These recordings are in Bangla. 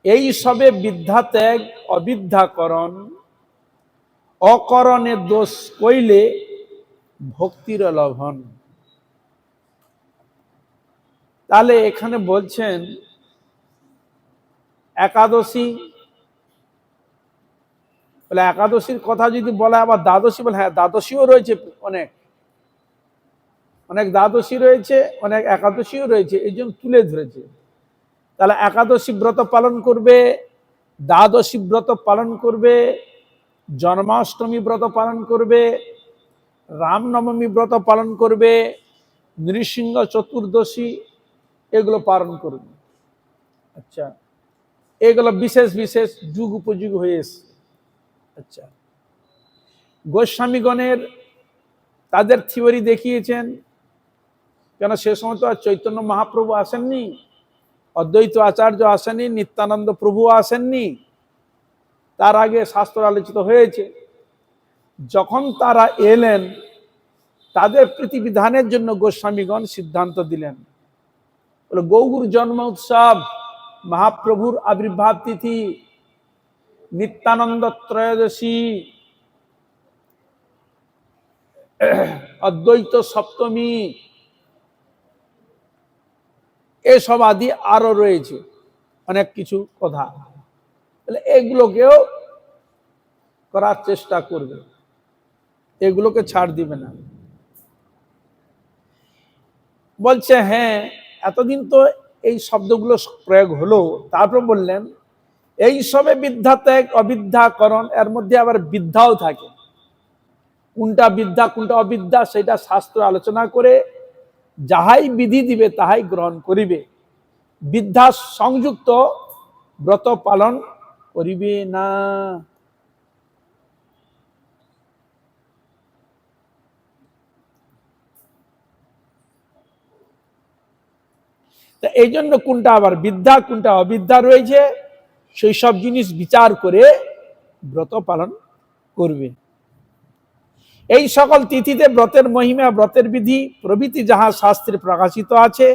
এই সবে বিদ্যা ত্যাগ অবিদ্যাকরণ, অকরণে দোষ কইলে ভক্তির লভন। তাহলে এখানে বলছেন একাদশী, বলে একাদশীর কথা যদি বলা আবার দ্বাদশী, বলে হ্যাঁ দ্বাদশীও রয়েছে, অনেক অনেক দ্বাদশী রয়েছে, অনেক একাদশীও রয়েছে, এই জন্য তুলে ধরেছে। তাহলে একাদশী ব্রত পালন করবে, দ্বাদশী ব্রত পালন করবে, জন্মাষ্টমী ব্রত পালন করবে, রামনবমী ব্রত পালন করবে, নৃসিংহ চতুর্দশী এগুলো পালন করবে। আচ্ছা, এগুলো বিশেষ বিশেষ যুগ উপযোগ হয়ে এসছে। আচ্ছা, গোস্বামীগণের তাদের থিওরি দেখিয়েছেন, কেন সে সময় তো আর চৈতন্য মহাপ্রভু আসেননি, অদ্বৈত আচার্য আসেননি, নিত্যানন্দ প্রভু আসেননি, তার আগে শাস্ত্র আলোচিত হয়েছে। যখন তারা এলেন, তাদের প্রতিবিধানের জন্য গোস্বামীগণ সিদ্ধান্ত দিলেন, বলে গৌর জন্ম উৎসব, মহাপ্রভুর আবির্ভাব তিথি, নিত্যানন্দ ত্রয়োদশী, অদ্বৈত সপ্তমী, এসব আদি আরো রয়েছে অনেক কিছু কথা, এগুলোকেও করার চেষ্টা করবে, এগুলোকে ছাড় দিবে না। বলছে হ্যাঁ এতদিন তো এই শব্দগুলো প্রয়োগ হলো, তারপর বললেন এই সবে বিদ্যা ত্যাগ অবিদ্যাকরণ, এর মধ্যে আবার বিদ্যাও থাকে। কোনটা বিদ্যা কোনটা অবিদ্যা সেটা শাস্ত্র আলোচনা করে যাহাই বিধি দিবে তাহাই গ্রহণ করিবে, বিদ্যা সংযুক্ত ব্রত পালন করিবে না। এই জন্য কোনটা আবার বিদ্যা কোনটা অবিদ্যা রয়েছে সেই সব জিনিস বিচার করে ব্রত পালন করবে। এই সকল তিথিতে ব্রতের মহিমা, ব্রতের বিধি প্রভৃতি যাহা শাস্ত্রে প্রকাশিত আছে,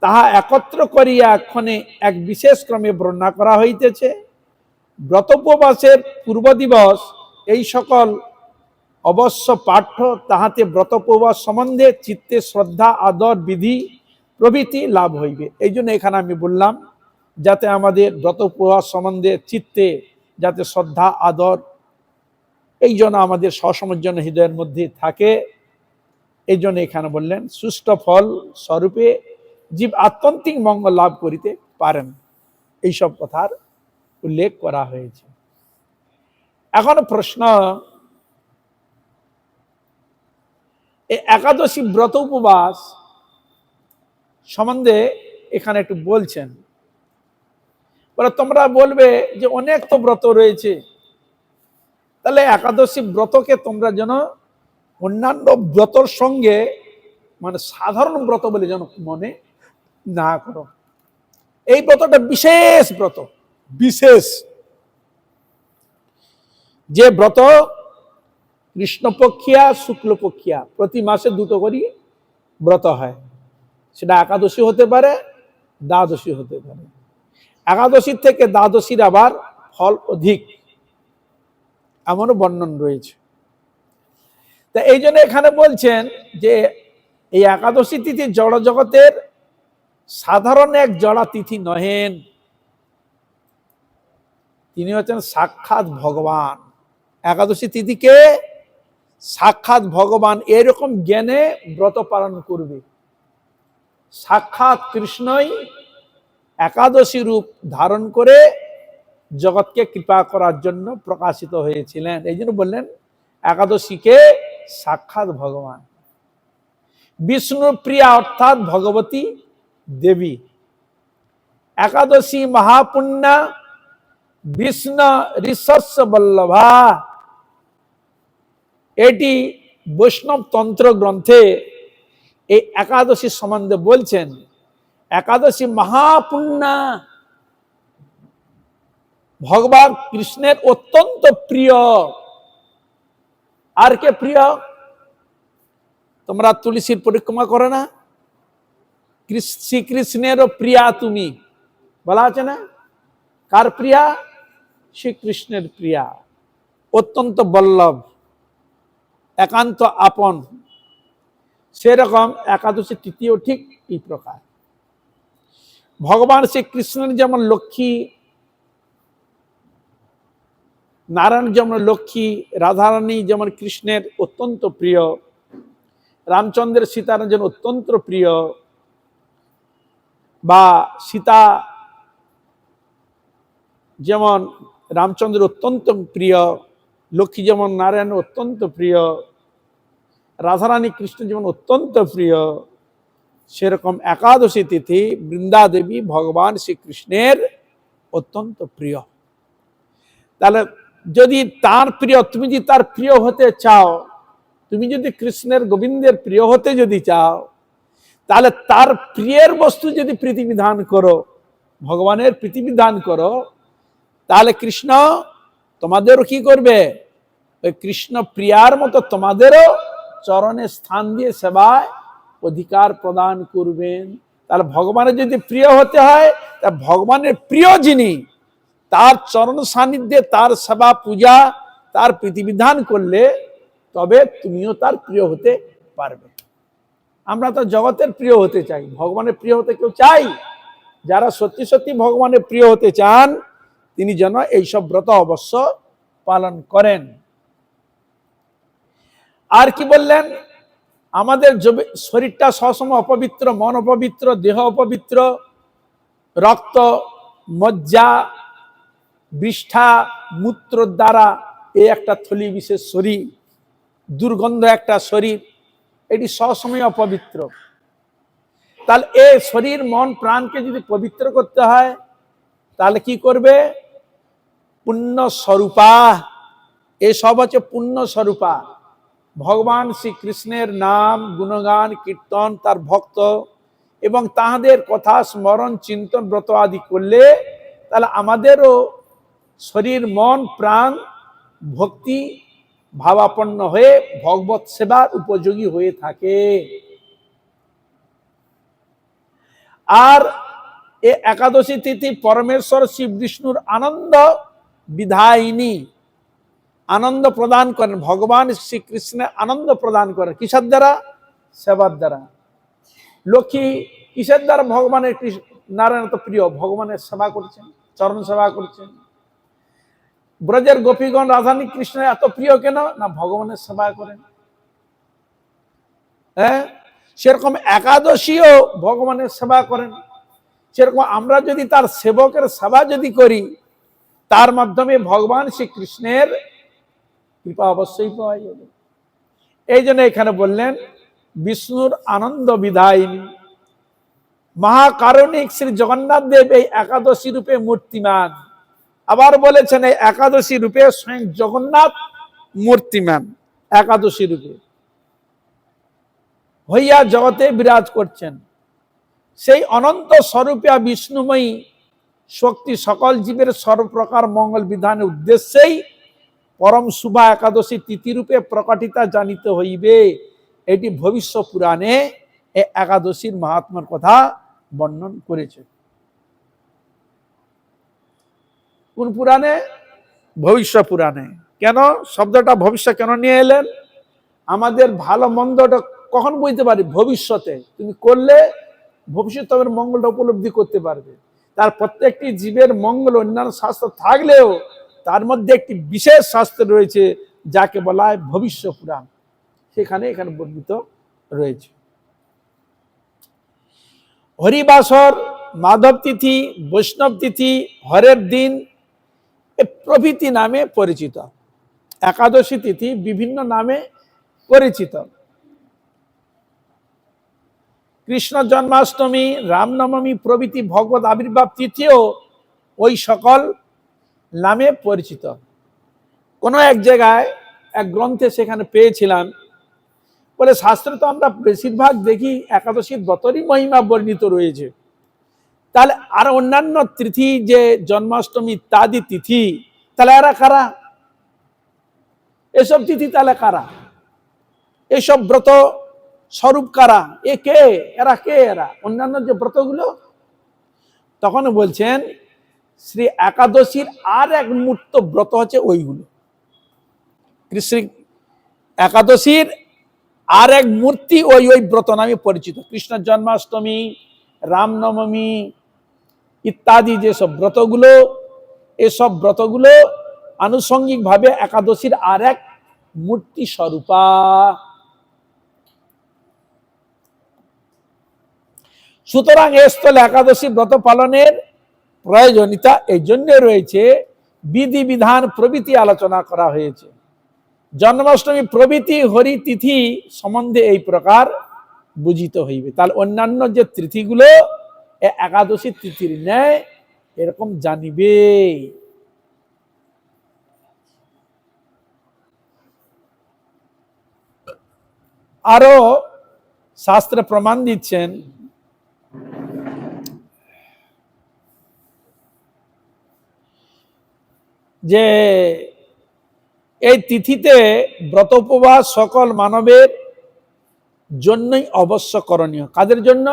তাহা একত্র করিয়া এক্ষণে এক বিশেষ ক্রমে বর্ণনা করা হইতেছে। ব্রতোপবাসের পূর্ব দিবস এই সকল অবশ্য পাঠ্য, তাহাতে ব্রতোপবাস সম্বন্ধে চিত্তে শ্রদ্ধা আদর বিধি প্রভৃতি লাভ হইবে। এই জন্য এখানে আমি বললাম যাতে আমাদের ব্রতোপবাস সম্বন্ধে চিত্তে যাতে শ্রদ্ধা আদর এই জন্য আমাদের সসমর্জন হৃদয়ের মধ্যে থাকে, এই জন্য এখানে বললেন সুষ্ঠ ফল স্বরূপে জীব আত্যন্তিক মঙ্গল লাভ করিতে পারেন, এইসব কথার উল্লেখ করা হয়েছে। এখন প্রশ্ন, এই একাদশী ব্রত উপবাস সম্বন্ধে এখানে একটু বলছেন। বলে তোমরা বলবে যে অনেক তো ব্রত রয়েছে, তাহলে একাদশী ব্রতকে তোমরা যেন অন্যান্য ব্রতর সঙ্গে মানে সাধারণ ব্রত বলে যেন মনে না করো। এই ব্রতটা বিশেষ ব্রত, বিশেষ যে ব্রত কৃষ্ণপক্ষিয়া শুক্লপক্ষিয়া প্রতি মাসে দুটো করি ব্রত হয়, সেটা একাদশী হতে পারে, দ্বাদশী হতে পারে। একাদশীর থেকে দ্বাদশীর আবার ফল অধিক, এমনও বর্ণন রয়েছে। তা এই জন্য এখানে বলছেন যে এই একাদশী তিথি জড় জগতের সাধারণ এক জড়া তিথি নহেন, তিনি হচ্ছেন সাক্ষাৎ ভগবান। একাদশী তিথিকে সাক্ষাৎ ভগবান এরকম জ্ঞানে ব্রত পালন করবে। সাক্ষাৎ কৃষ্ণই একাদশী রূপ ধারণ করে জগৎকে কৃপা করার জন্য প্রকাশিত হয়েছিলেন, এই জন্য বললেন একাদশীকে সাক্ষাৎ ভগবান। বিষ্ণু প্রিয়া অর্থাৎ ভগবতী দেবী। একাদশী মহাপুণ্যা বিষ্ণু ঋষস্য বল্লভা, এটি বৈষ্ণব তন্ত্র গ্রন্থে এই একাদশী সম্বন্ধে বলছেন। একাদশী মহাপুণ্যা, ভগবান কৃষ্ণের অত্যন্ত প্রিয়। আর কে প্রিয়? তোমরা তুলসীর পরিক্রমা করো না, শ্রীকৃষ্ণেরও প্রিয়া তুমি বলা আছে না? কার প্রিয়া? শ্রীকৃষ্ণের প্রিয়া, অত্যন্ত বল্লভ, একান্ত আপন। সেরকম একাদশী তৃতীয় ঠিক এই প্রকার। ভগবান শ্রীকৃষ্ণের যেমন লক্ষ্মী, নারায়ণ যেমন লক্ষ্মী, রাধারানী যেমন কৃষ্ণের অত্যন্ত প্রিয়, রামচন্দ্রের সীতার যেন অত্যন্ত প্রিয়, বা সীতা যেমন রামচন্দ্রের অত্যন্ত প্রিয়, লক্ষ্মী যেমন নারায়ণের অত্যন্ত প্রিয়, রাধারানী কৃষ্ণ যেমন অত্যন্ত প্রিয়, সেরকম একাদশী তিথি বৃন্দা দেবী ভগবান শ্রীকৃষ্ণের অত্যন্ত প্রিয়। তাহলে যদি তার প্রিয়, তুমি যদি তার প্রিয় হতে চাও, তুমি যদি কৃষ্ণের গোবিন্দের প্রিয় হতে যদি চাও, তাহলে তার প্রিয়ের বস্তু যদি প্রীতিবিধান করো, ভগবানের প্রীতিবিধান করো, তাহলে কৃষ্ণ তোমাদেরও কি করবে? ওই কৃষ্ণ প্রিয়ার মতো তোমাদেরও চরণে স্থান দিয়ে সেবায় অধিকার প্রদান করবেন। তাহলে ভগবানের যদি প্রিয় হতে হয়, তা ভগবানের প্রিয় যিনি, তার চরণ সান্নিধ্যে তার সেবা পূজা, তার প্রীতিবিধান করলে তবে তুমিও তার প্রিয় হতে পারবে। আমরা তো জগতের প্রিয় হতে চাই, ভগবানের প্রিয় হতে কেউ চাই? যারা সত্যি সত্যি ভগবানের প্রিয় হতে চান, তিনি যেন এইসব ব্রত অবশ্য পালন করেন। আর কি বললেন? আমাদের শরীরটা সবসময় অপবিত্র, মন অপবিত্র, দেহ অপবিত্র, রক্ত, মজ্জা, বিষ্ঠা, মূত্র দ্বারা এই একটা থলি বিশেষ শরীর, দুর্গন্ধ একটা শরীর, এটি সবসময় অপবিত্র। তাহলে এই শরীর মন প্রাণকে যদি পবিত্র করতে হয়, তাহলে কি করবে? পুণ্য স্বরূপা, এসব হচ্ছে পুণ্য স্বরূপা। ভগবান শ্রীকৃষ্ণের নাম গুণগান কীর্তন, তার ভক্ত এবং তাহাদের কথা স্মরণ চিন্তন ব্রত আদি করলে তাহলে আমাদেরও শরীর মন প্রাণ ভক্তি ভাবাপন্ন হয়ে ভগবত সেবার উপযোগী হয়ে থাকে। আর এ একাদশী তিথি পরমেশ্বর শিব বিষ্ণুর আনন্দ বিধায়িনী, আনন্দ প্রদান করেন। ভগবান শ্রীকৃষ্ণের আনন্দ প্রদান করেন কিসের দ্বারা? সেবার দ্বারা। লক্ষ্মী কিসের দ্বারা ভগবানের, নারায়ণ তো প্রিয়, ভগবানের সেবা করছেন, চরণ সেবা করছেন। ব্রজের গোপীগণ রাধারানী কৃষ্ণের এত প্রিয় কেন? না ভগবানের সেবা করেন। হ্যাঁ, সেরকম একাদশীও ভগবানের সেবা করেন। সেরকম আমরা যদি তার সেবকের সেবা যদি করি, তার মাধ্যমে ভগবান শ্রীকৃষ্ণের কৃপা অবশ্যই পাওয়া যাবে। এই জন্য এখানে বললেন বিষ্ণুর আনন্দ বিধায়িনী মহাকারণিক শ্রী জগন্নাথ দেব এই একাদশী রূপে মূর্তিমান। আবার বলেছেন এই একাদশী রূপে স্বয়ং জগন্নাথ মূর্তিমান, একাদশী রূপে হইয়া জগতে বিরাজ করছেন। সেই অনন্ত স্বরূপা বিষ্ণুময়ী শক্তি সকল জীবের সর্বপ্রকার মঙ্গল বিধানের উদ্দেশ্যেই পরম শুভা একাদশী তিথি রূপে প্রকটিতা জানিতে হইবে। এটি ভবিষ্য পুরাণে এই একাদশীর মাহাত্ম্যের কথা বর্ণন করেছে। কোন পুরাণে? ভবিষ্য পুরাণে। কেন শব্দটা ভবিষ্য কেন নিয়ে এলেন? আমাদের ভালো মন্দটা কখন বুঝতে পারি? ভবিষ্যতে তুমি করলে ভবিষ্যতে মঙ্গলটা উপলব্ধি করতে পারবে। তার প্রত্যেকটি জীবের মঙ্গল অন্যান্য শাস্ত্র থাকলেও তার মধ্যে একটি বিশেষ শাস্ত্র রয়েছে যাকে বলা হয় ভবিষ্য পুরাণ, সেখানে এখানে বর্ণিত রয়েছে। হরিবাসর, মাধব তিথি, বৈষ্ণব তিথি, হরের দিন প্রভৃতি নামে পরিচিত। একাদশী তিথি বিভিন্ন নামে পরিচিত। কৃষ্ণ জন্মাষ্টমী, রামনবমী প্রভৃতি ভগবত আবির্ভাব তিথিও ওই সকল নামে পরিচিত। কোন এক জায়গায় এক গ্রন্থে সেখানে পেয়েছিলাম, বলে শাস্ত্রে তো আমরা বেশিরভাগ দেখি একাদশীর ব্রতেরই মহিমা বর্ণিত রয়েছে, তাহলে আর অন্যান্য তিথি যে জন্মাষ্টমী ইত্যাদি তিথি, তাহলে এরা কারা? এসব তিথি তাহলে কারা? এইসব ব্রত স্বরূপ কারা? এ কে? এরা কে? এরা অন্যান্য যে ব্রতগুলো। তখন বলছেন শ্রী একাদশীর আর এক মূর্ত ব্রত হচ্ছে ওইগুলো। কৃষ্ণ একাদশীর আর এক মূর্তি ওই ওই ব্রত নামে পরিচিত। কৃষ্ণ জন্মাষ্টমী, রামনবমী ইত্যাদি যেসব ব্রতগুলো, এসব ব্রতগুলো আনুষঙ্গিক ভাবে একাদশীর আর এক মূর্তি স্বরূপা। সুতরাং এ স্থলে একাদশী ব্রত পালনের প্রয়োজনীয়তা এই জন্য রয়েছে, বিধি বিধান প্রভৃতি আলোচনা করা হয়েছে। জন্মাষ্টমী প্রভৃতি হরি তিথি সম্বন্ধে এই প্রকার বুঝিত হইবে। তাহলে অন্যান্য যে তিথিগুলো একাদশী তিথির ন্যায় এরকম জানিবে। আরো শাস্ত্রে প্রমাণ দিচ্ছেন, যে এই তিথিতে ব্রত উপবাস সকল মানবের জন্যই অবশ্য করণীয়। কাদের জন্য?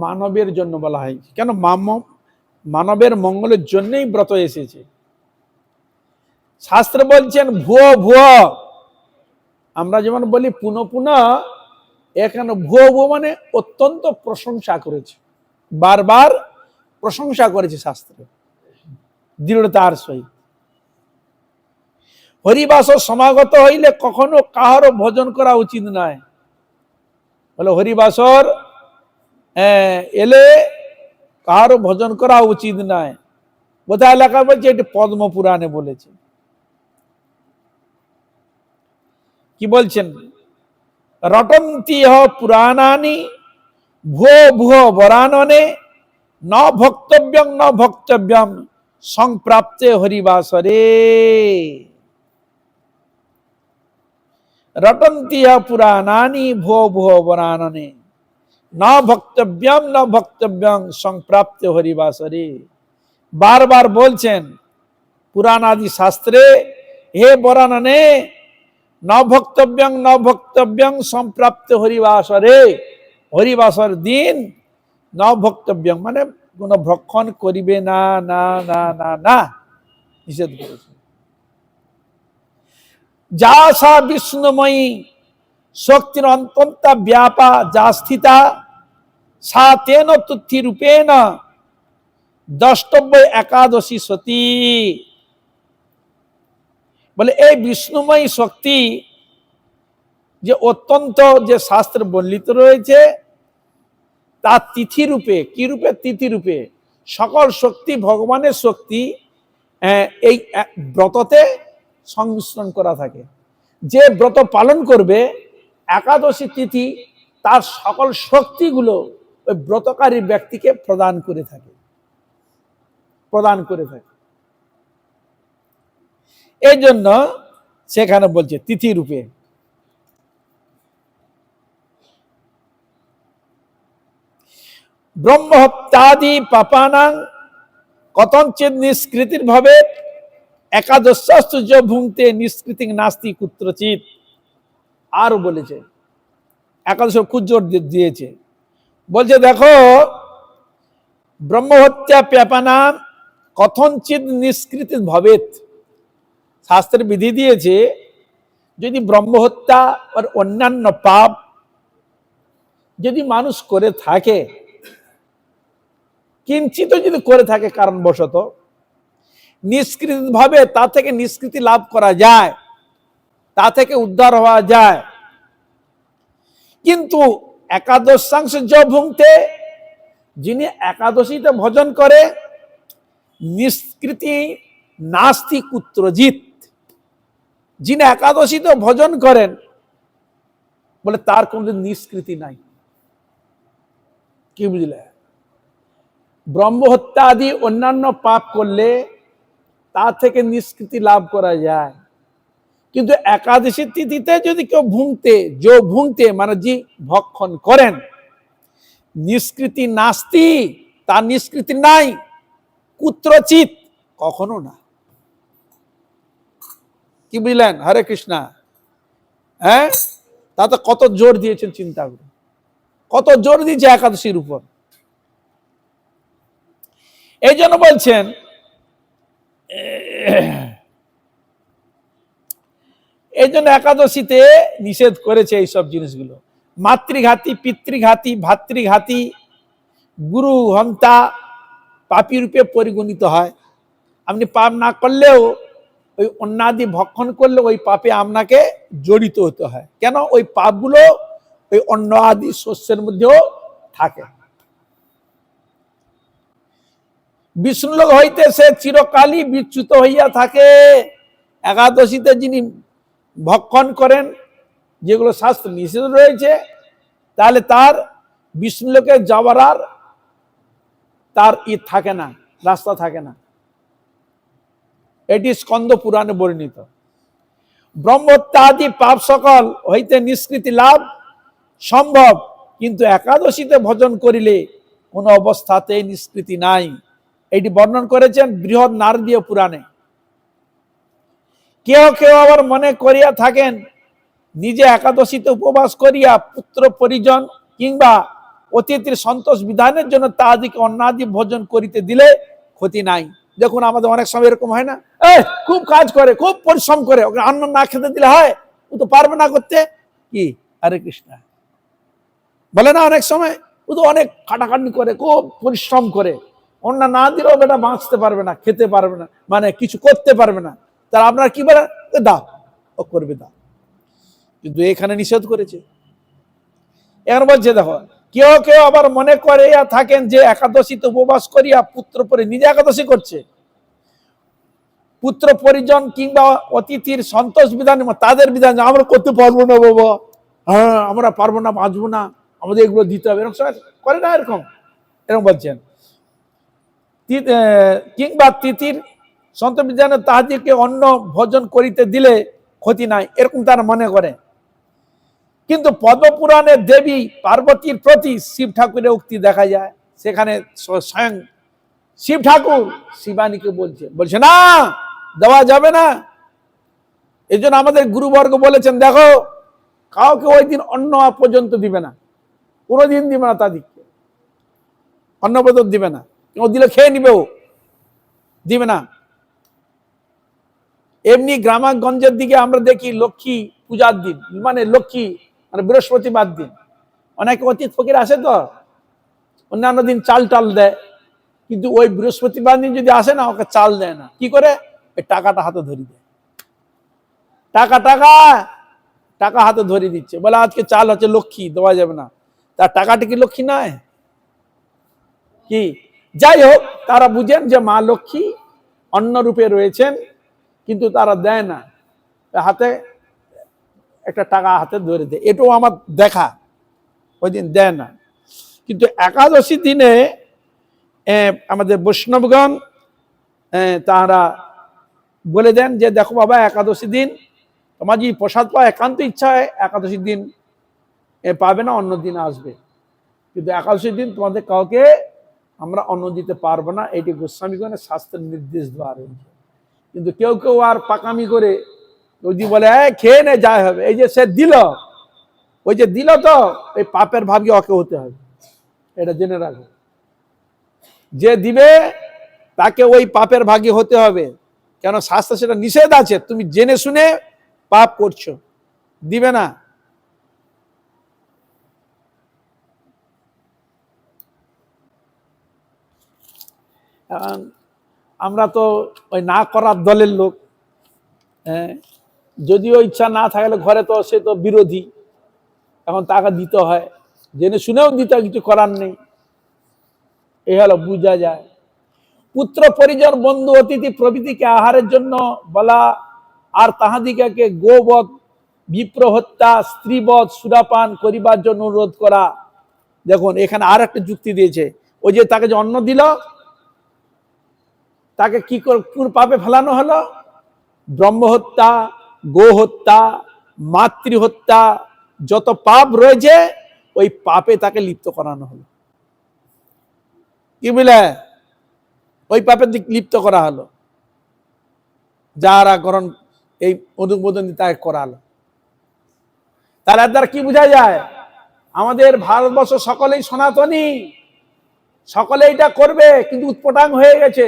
মানবের জন্য বলা হয়। কেন? মানবের মঙ্গলের জন্যই ব্রত এসেছে। শাস্ত্র বলছেন ভুয়ো ভুয়ো, আমরা যেমন বলি পুনঃ পুনঃ, এখানে ভুয়ো ভুয়ো মানে অত্যন্ত প্রশংসা করেছে, বারবার প্রশংসা করেছে শাস্ত্রে দৃঢ়তার সহিত। হরিবাস সমাগত হইলে কখনো কাহারও ভোজন করা উচিত নয়। বলে হরিবাসর এলে কাহারও ভোজন করা উচিত নয়। বোধহয় লেখা বলছে, এটি পদ্ম পুরাণে বলেছে। কি বলছেন? রটন্তি পুরাণানি ভুয়ো ভুয়ো বরাননে ন ভক্তব্যং ন ভক্তব্যং সংপ্রাপ্তে হরিবাসরে। রটন্তি পুরাণানি ভুয়ো ভুয়ো বরাননে ন ভক্তব্যং ন ভক্তব্যং সংপ্রাপ্তে হরিবাসরে। বারবার বলছেন পুরাণাদি শাস্ত্রে, হে বরাননে ন ভক্তব্যং ন ভক্তব্যং সম্প্রাপ্ত হরিবাসরে। হরিবাসর দিন ন ভক্তব্যং মানে কোন ভক্ষণ করিবে না, না না না না, নিষেধ করেছে। যা সা বিষ্ণুময়ী শক্তির অন্তন্তা ব্যাপা যা স্থিতা সা তেন তুথি রূপেণ দ্রষ্টব্য একাদশী সতী। বলে এই বিষ্ণুময়ী শক্তি যে অত্যন্ত যে শাস্ত্রে বর্ণিত রয়েছে, তার তিথি রূপে, কি রূপে? তিথি রূপে সকল শক্তি ভগবানের শক্তি এই ব্রততে সংমিশ্রণ করা থাকে। যে ব্রত পালন করবে একাদশী তিথি, তার সকল শক্তিগুলো ওই ব্রতকারী ব্যক্তিকে প্রদান করে থাকে। এই জন্য সেখানে বলছে তিথি রূপে। ব্রহ্মহত্যাদি পাপানাং কতঞ্চিৎ নিষ্কৃতির ভাবে একাদশাস্তু য ভুঙ্ক্তে নিষ্কৃতি নাস্তি কুত্রচিৎ। আরো বলেছে, একাদশ খুব জোর দিয়েছে, বলছে দেখো ব্রহ্মহত্যা পাপানাং কথঞ্চিৎ নিষ্কৃতি ভবেত। শাস্ত্রের বিধি দিয়েছে, যদি ব্রহ্মহত্যা আর অন্যান্য পাপ যদি মানুষ করে থাকে, কিঞ্চিত যদি করে থাকে কারণবশত, নিষ্কৃতি ভাবে তা থেকে নিষ্কৃতি লাভ করা যায়, তা থেকে উদ্ধার হওয়া যায়। কিন্তু একাদশাংশ য ভুঙ্ক্তে, যিনি একাদশীতে ভোজন করে, নিষ্কৃতি নাস্তি কুত্রচিৎ। যিনি একাদশীতে ভোজন করেন, বলে তার কোন নিষ্কৃতি নাই। কি বুঝলে? ব্রহ্মহত্যা আদি অন্যান্য পাপ করলে তা থেকে নিষ্কৃতি লাভ করা যায়, কিন্তু একাদশী তিথিতে যদি কেউ ভুঙ্ক্তে মানে যে ভক্ষণ করেন, নিষ্কৃতি নাস্তি, তার নিষ্কৃতি নাই, কুত্রচিৎ কখনো না। কি বুঝলেন? হরে কৃষ্ণা। হ্যাঁ, তাতে কত জোর দিয়েছেন, চিন্তা করুন, কত জোর দিয়েছে একাদশীর উপর। এই জন্য বলছেন এই জন্য একাদশীতে নিষেধ করেছে এইসব জিনিসগুলো। মাতৃঘাতী, পিতৃঘাতী, ভাতৃঘাতী, গুরু হন্তা পাপী রূপে পরিগণিত হয়। আপনি পাপ না করলেও ওই অন্নাদি ভক্ষণ করলে ওই পাপে আপনাকে জড়িত হতে হয়। কেন? ওই পাপগুলো ওই অন্ন আদি শস্যের মধ্যেও থাকে। বিষ্ণুলোক হইতে সে চিরকালই বিচ্যুত হইয়া থাকে। একাদশীতে যিনি ভক্ষণ করেন, যেগুলো শাস্ত্র নিষেধ রয়েছে, তাহলে তার বিষ্ণুলোকে যাওয়ার আর তার থাকে না, রাস্তা থাকে না। এটি স্কন্দ পুরাণে বর্ণিত। ব্রহ্মহত্যা আদি পাপ সকল হইতে নিষ্কৃতি লাভ সম্ভব, কিন্তু একাদশীতে ভজন করিলে কোন অবস্থাতেই নিষ্কৃতি নাই। এটি বর্ণন করেছেন বৃহৎ নারদীয় পুরাণে। কেউ কেউ আবার মনে করিয়া থাকেন নিজে একাদশীতে উপবাস করিয়া পুত্র পরিজন কিংবা অতিথির সন্তোষ বিধানের জন্য তাহাদিকে অন্নাদি ভোজন করিতে দিলে ক্ষতি নাই। দেখুন আমাদের অনেক সময় এরকম হয় না, খুব কাজ করে, খুব পরিশ্রম করে, ওকে অন্ন না খেতে দিলে হয়, ও তো পারবে না করতে, কি হরে কৃষ্ণ বলে না, অনেক সময় ও তো অনেক খাটাখাটনি করে, খুব পরিশ্রম করে, অন্ন না দিলেও বেটা বাঁচতে পারবে না, খেতে পারবে না, মানে কিছু করতে পারবে না। তার আপনার কি বলে, দাও, ও করবে, দাও। কিন্তু এখানে নিষেধ করেছে। এখন বলছে দেখো, কেউ কেউ আবার মনে করে থাকেন যে একাদশীতে উপবাস করিয়া পুত্র পরি, নিজে একাদশী করছে, পুত্র পরিজন কিংবা অতিথির সন্তোষ বিধান, তাদের বিধান আমরা করতে পারবো না বাবা, হ্যাঁ আমরা পারবো না, বাঁচবো না, আমাদের এগুলো দিতে হবে, এরকম করে না, এরকম এরকম বলছেন। কিংবা তিথির সন্তোষ বিধানে তাহাদিকে অন্ন ভোজন করিতে দিলে ক্ষতি নাই, এরকম তারা মনে করে। কিন্তু পদ্মপুরাণের দেবী পার্বতীর প্রতি শিব ঠাকুরের উক্তি দেখা যায়। সেখানে স্বয়ং শিব ঠাকুর শিবানীকে বলছে না, দেওয়া যাবে না। এই জন্য আমাদের গুরুবর্গ বলেছেন, দেখো কাউকে ওই দিন অন্ন পর্যন্ত দিবে না, কোনোদিন দিবে না, তাদেরকে অন্ন পর্যন্ত দিবে না, কেউ দিলে খেয়ে নিবে, ও দিবে না। এমনি গ্রামগঞ্জের দিকে আমরা দেখি লক্ষ্মী পূজার দিন, মানে লক্ষ্মী মানে বৃহস্পতিবার দিন অনেকে অতিথি ফকির আসে, তো অন্যান্য দিন চাল টাল দেয়, কিন্তু ওই বৃহস্পতিবার দিন যদি আসে না, ওকে চাল দেয় না, কি করে, ওই টাকাটা হাতে ধরিয়ে দেয়, টাকা টাকা টাকা হাতে ধরিয়ে দিচ্ছে, বলে আজকে চাল হচ্ছে লক্ষ্মী, দেওয়া যাবে না। তার টাকাটা কি লক্ষ্মী নয়? কি যাই হোক, তারা বুঝেন যে মা লক্ষ্মী অন্য রূপে রয়েছেন, কিন্তু তারা দেয় না, হাতে একটা টাকা হাতে ধরে দেয়, এটাও আমার দেখা, ওই দিন দেয় না। কিন্তু একাদশী দিনে আমাদের বৈষ্ণবগণ তারা বলে দেন যে দেখো বাবা, একাদশী দিন তোমার যদি প্রসাদ পাওয়া একান্ত ইচ্ছা হয়, একাদশী দিন পাবে না, অন্য দিন আসবে, কিন্তু একাদশী দিন তোমাদের কাউকে আমরা অন্ন দিতে পারবো না, এটি গোস্বামীগণের শাস্ত্রের নির্দেশ দেওয়া রয়েছে। কিন্তু কেউ কেউ আর পাকামি করে যদি বলে খেয়ে নে, যাই হবে, এই যে সে দিল, ওই যে দিল, তো ওই পাপের ভাবি ওকে হতে হবে, এটা জেনে রাখো। যে দিবে তাকে ওই পাপের ভাগী হতে হবে, কেন শাস্ত্রে সেটা নিষেধ আছে, তুমি জেনে শুনে পাপ করছো, দিবে না। আমরা তো ওই না করার দলের লোক, যদিও ইচ্ছা না থাকলে ঘরে, তো সে তো বিরোধী, এখন টাকা দিতে হয়, জেনে শুনেও দিতে, কিছু করার নেই, এই হলো বুঝা যায়। পুত্র পরিজন বন্ধু অতিথি প্রভৃতিকে আহারের জন্য বলা, আর তাহাদিকে গোবধ বিপ্র হত্যা স্ত্রীবধ সুরাপান করিবার জন্য অনুরোধ করা। দেখুন এখানে আর একটা যুক্তি দিয়েছে, ওই যে তাকে যে অন্ন দিল, তাকে কি করে পাপে ফেলানো হলো, ব্রহ্মহত্যা, গো হত্যা, মাতৃহত্যা, যত পাপ রয়েছে ওই পাপে তাকে লিপ্ত করানো হলো, কি বলে, ওই পাপের দিক লিপ্ত করা হলো, যারা গ্রহণ এই অনুমোদন তাকে করালো। তার দ্বারা কি বোঝা যায়, আমাদের ভারতবর্ষ সকলেই সনাতনী, সকলে এটা করবে, কিন্তু উৎপটাং হয়ে গেছে,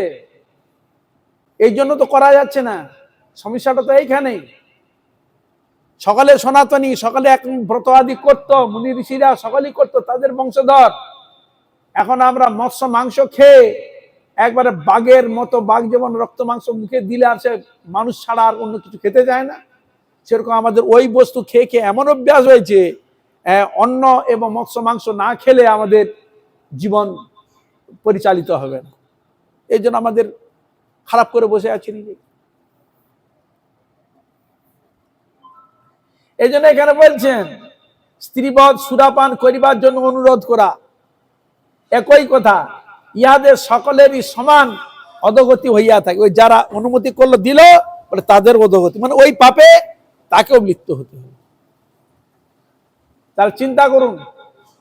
এই জন্য তো করা যাচ্ছে না। সমস্যাটা তো এইখানেই। সকলে সনাতনী, সকলে এক ব্রত আদি করতো, মুনি ঋষিরা সকলেই করতো, তাদের বংশধর। এখন আমরা মৎস্য মাংস খেয়ে একবারে বাঘের মতো, বাঘ যেমন রক্ত মাংস মুখে দিলে আর সে মানুষ ছাড়া আর অন্য কিছু খেতে যায় না, সেরকম আমাদের ওই বস্তু খেয়ে খেয়ে এমন অভ্যাস হয়েছে, অন্ন এবং মৎস্য মাংস না খেলে আমাদের জীবন পরিচালিত হবে না। এই জন্য আমাদের খারাপ করে বসে আছি নিজে। এই জন্য এখানে বলছেন স্ত্রীবধ সুরাপান করিবার জন্য অনুরোধ করা, একই কথা। ইহাদের সকলেরই সমান অধোগতি হইয়া থাকে। ওই যারা অনুমতি করলো দিল, বলে তাদের অধোগতি, মানে ওই পাপে তাকেও লিপ্ত হতে হবে। তাহলে চিন্তা করুন,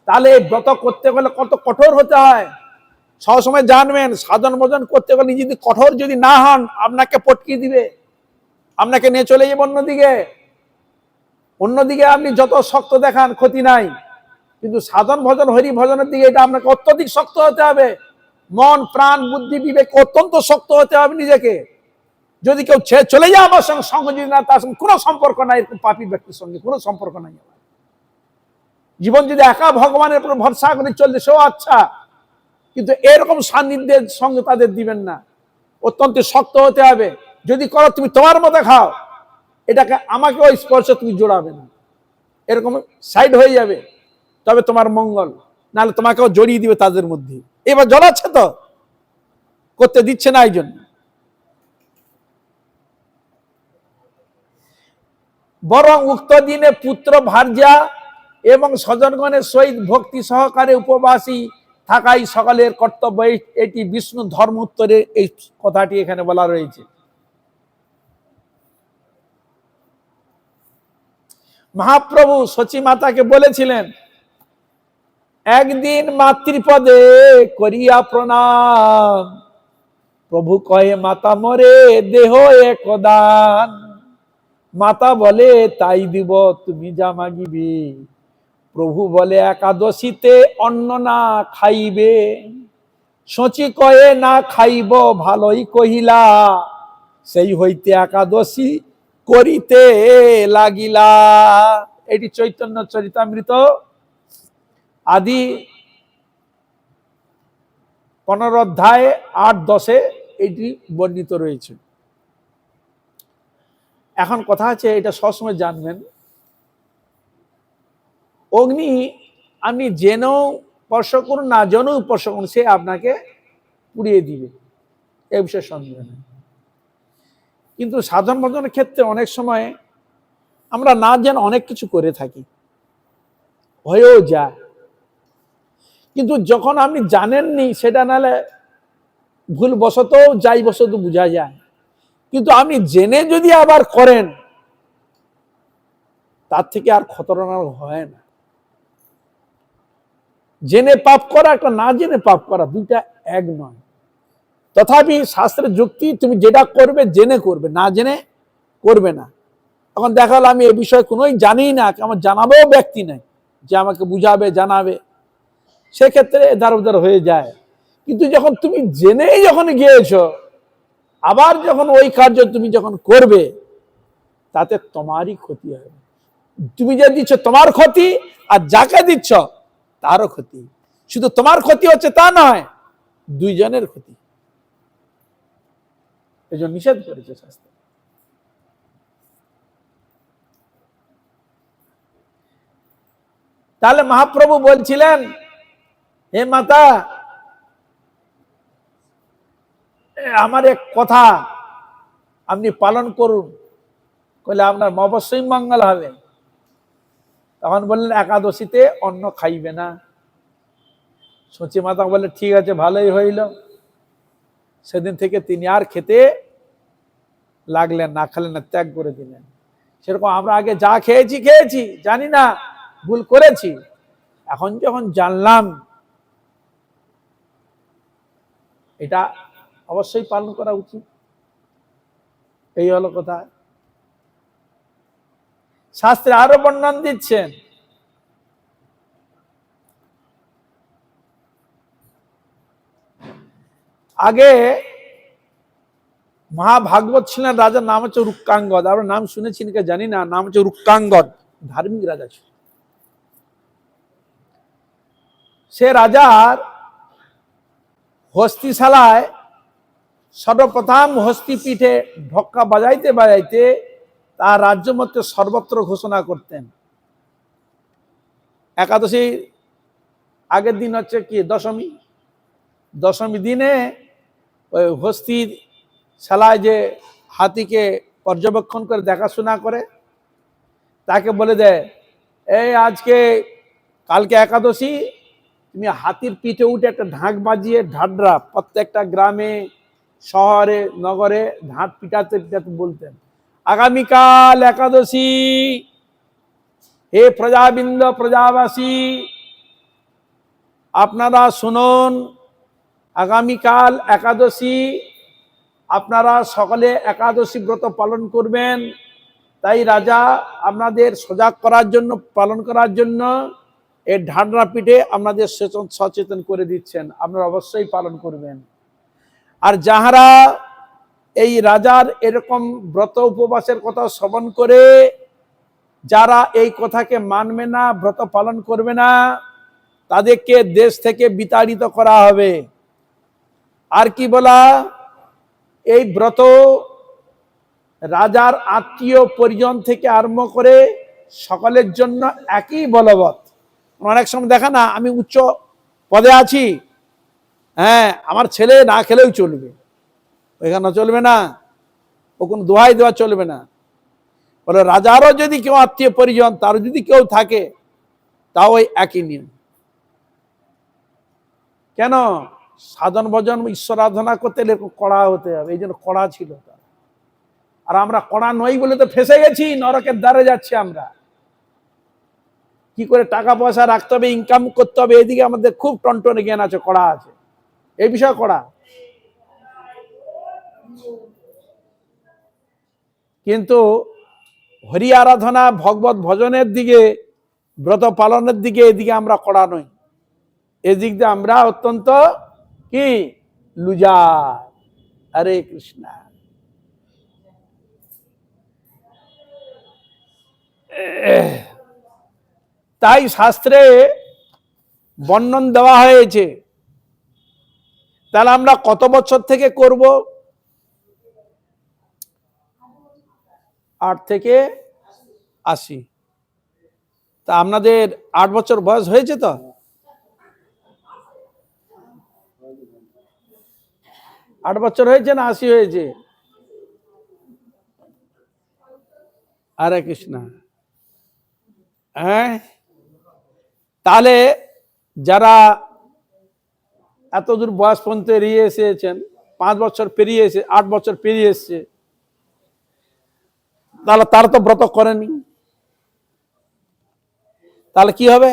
তাহলে এই ব্রত করতে গেলে কত কঠোর হতে হয়। সবসময় জানবেন, সাধন ভজন করতে গেলে যদি কঠোর যদি না হন, আপনাকে পটকি দিবে, আপনাকে নিয়ে চলে যাবে অন্যদিকে। অন্যদিকে আপনি যত শক্ত দেখান ক্ষতি নাই, কিন্তু সাধন ভজন হরি ভজনের দিকে এটা আপনাকে অত্যধিক শক্ত হতে হবে। মন প্রাণ বুদ্ধি বিবেক অত্যন্ত শক্ত হতে হবে নিজেকে। যদি কেউ চলে যায় আমার সঙ্গে, সঙ্গ যদি না, তার সঙ্গে কোনো সম্পর্ক নাই, এরকম পাপী ব্যক্তির সঙ্গে কোনো সম্পর্ক নাই। জীবন যদি একা ভগবানের উপর ভরসা করে চলছে সেও আচ্ছা, কিন্তু এরকম সান্নিধ্যের সঙ্গে তাদের দিবেন না। অত্যন্ত শক্ত হতে হবে। যদি করো তুমি তোমার মতো খাও, এটাকে আমাকে ওই স্পর্শে তুমি জোড়াবে না, এরকম সাইড হয়ে যাবে, তবে তোমার মঙ্গল। নাহলে তোমাকেও জড়িয়ে দিবে তাদের মধ্যে। এবার জড়াচ্ছে তো, করতে দিচ্ছে না। এই জন্য বরং উক্ত দিনে পুত্র ভার্যা এবং স্বজনগণের সহিত ভক্তি সহকারে উপবাসী থাকাই সকলের কর্তব্য। এটি বিষ্ণু ধর্ম উত্তরে এই কথাটি এখানে বলা রয়েছে। মহাপ্রভু সচী মাতাকে বলেছিলেন, একদিন মাতৃপদে করিয়া প্রণাম, প্রভু কহে মাতা মরে দেহ একদান। মাতা বলে তাই দিব তুমি যা মাগিবে। প্রভু বলে একাদশীতে অন্ন না খাইবে। সচি কয়ে না খাইব ভালোই কহিলা, সেই হইতে একাদশী করিতে লাগিলা। এটি চৈতন্য চরিতামৃত আদি 15 অধ্যায় 8-10 এটি বর্ণিত রয়েছে। এখন কথা আছে, এটা সবসময় জানবেন, অগ্নি আপনি জেনেও স্পর্শ করুন, না জেনেও স্পর্শ করুন, সে আপনাকে পুড়িয়ে দিবে, এ বিষয়ে সন্দেহ নেই। কিন্তু সাধন ভজনের ক্ষেত্রে অনেক সময় আমরা না জেনে অনেক কিছু করে থাকি, হয়েও যায়। কিন্তু যখন আপনি জানেননি, সেটা নাহলে ভুল বশত যাই বশত বোঝা যায়। কিন্তু আপনি জেনে যদি আবার করেন, তার থেকে আর খতরনাক হয় না। জেনে পাপ করা একটা না জেনে পাপ করা, দুইটা এক নয়। তথাপি শাস্ত্রের যুক্তি, তুমি যেটা করবে জেনে করবে, না জেনে করবে না। তখন দেখা হলো আমি এ বিষয়ে কোনোই জানি না, আমার জানাবেও ব্যক্তি নাই যে আমাকে বুঝাবে জানাবে, সেক্ষেত্রে এধার ওধার হয়ে যায়। কিন্তু যখন তুমি জেনেই যখন গিয়েছ, আবার যখন ওই কার্য তুমি যখন করবে, তাতে তোমারই ক্ষতি হবে। তুমি যে দিচ্ছ তোমার ক্ষতি, আর যাকে দিচ্ছ তারও ক্ষতি। শুধু তোমার ক্ষতি হচ্ছে তা নয়, দুইজনের ক্ষতি। এই জন্য নিষেধ করেছে শাস্ত্র। তাহলে মহাপ্রভু বলছিলেন, হে মাতা, আমার এক কথা আপনি পালন করুন, বলে আপনার অবশ্যই মঙ্গল হবে। তখন বললেন একাদশীতে অন্ন খাইবে না। সচী মাতা বলে ঠিক আছে, ভালোই হইল। সেদিন থেকে তিনি আর খেতে লাগলেন না, খেলেন না, ত্যাগ করে দিলেন। সেরকম আমরা আগে যা খেয়েছি খেয়েছি, জানি না, ভুল করেছি। এখন যখন জানলাম, এটা অবশ্যই পালন করা উচিত। এই হলো কথা। শাস্ত্রে আরো বর্ণন দিচ্ছেন, আগে মহাভাগবত ছিলেন, রাজার নাম হচ্ছে রুক্কাঙ্গদ। আমরা নাম শুনেছেন কি জানি না, নাম হচ্ছে রুক্কাঙ্গদ, ধার্মিক রাজা ছিল। সে রাজার হস্তিশালায় সর্বপ্রথম হস্তিপীঠে ঢক্কা বাজাইতে বাজাইতে তার রাজ্য মধ্যে সর্বত্র ঘোষণা করতেন। একাদশী আগের দিন হচ্ছে কি দশমী, দশমী দিনে ওই হস্তির শালায় যে হাতিকে পর্যবেক্ষণ করে দেখাশোনা করে তাকে বলে দেয়, এই আজকে কালকে একাদশী, তুমি হাতির পিঠে উঠে একটা ঢাক বাজিয়ে ঢাডরা প্রত্যেকটা গ্রামে শহরে নগরে ঢাক পিটাতে পিটাতে বলতেন, আগামীকাল একাদশী, হে প্রজাবৃন্দ প্রজাবাসী আপনারা শুনুন, আগামীকাল একাদশী, আপনারা সকলে একাদশী ব্রত পালন করবেন। তাই রাজা আপনাদের সজাগ করার জন্য, পালন করার জন্য এই ঢাডরা পিঠে আপনাদের সচেতন করে দিচ্ছেন, আপনারা অবশ্যই পালন করবেন। আর যাহারা এই রাজার এরকম ব্রত উপবাসের কথা শ্রবণ করে যারা এই কথাকে মানবে না, ব্রত পালন করবে না, তাদেরকে দেশ থেকে বিতাড়িত করা হবে। আর কি বলা, এই ব্রত রাজার আত্মীয় পরিজন থেকে আরম্ভ করে সকলের জন্য একই বলবৎ। অনেক সময় দেখা না, আমি উচ্চ পদে আছি, হ্যাঁ আমার ছেলে না খেলেও চলবে, এখানে চলবে না, ও কোনো দোহাই দেওয়া চলবে না। বলে রাজারও যদি কেউ আত্মীয় পরিজন, তার যদি কেউ থাকে, তাও ওই একই নিয়ম। কেন? সাধন ভজন ঈশ্বর আরাধনা করতে এরকম কড়া হতে হবে, এই জন্য কড়া ছিল। আর আমরা কড়া নই বলে তো ফেসে গেছি, নরকের দ্বারে যাচ্ছি আমরা। কি করে টাকা পয়সা রাখতে হবে, ইনকাম করতে হবে, এদিকে আমাদের খুব টনটনে জ্ঞান আছে, কড়া আছে, এই বিষয়ে কড়া। কিন্তু হরি আরাধনা ভগবত ভজনের দিকে, ব্রত পালনের দিকে, এদিকে আমরা কড়া নই, এদিক দিয়ে আমরা অত্যন্ত কি লুজার। হরে কৃষ্ণ। তাই শাস্ত্রে বর্ণন দেওয়া হয়েছে। তাহলে আমরা কত বছর থেকে করব? 8 থেকে 80। তা আপনাদের 8 বছর বয়স হয়েছে তো? 8 বছর হয়েছে না 80 হয়েছে? হরে কৃষ্ণ। হ্যাঁ, তাহলে যারা এতদূর বয়স পর্যন্ত এড়িয়ে এসেছেন, 5 বছর পেরিয়ে এসে 8 বছর পেরিয়ে এসছে, তাহলে তার তো ব্রত করেনি, তাহলে কি হবে?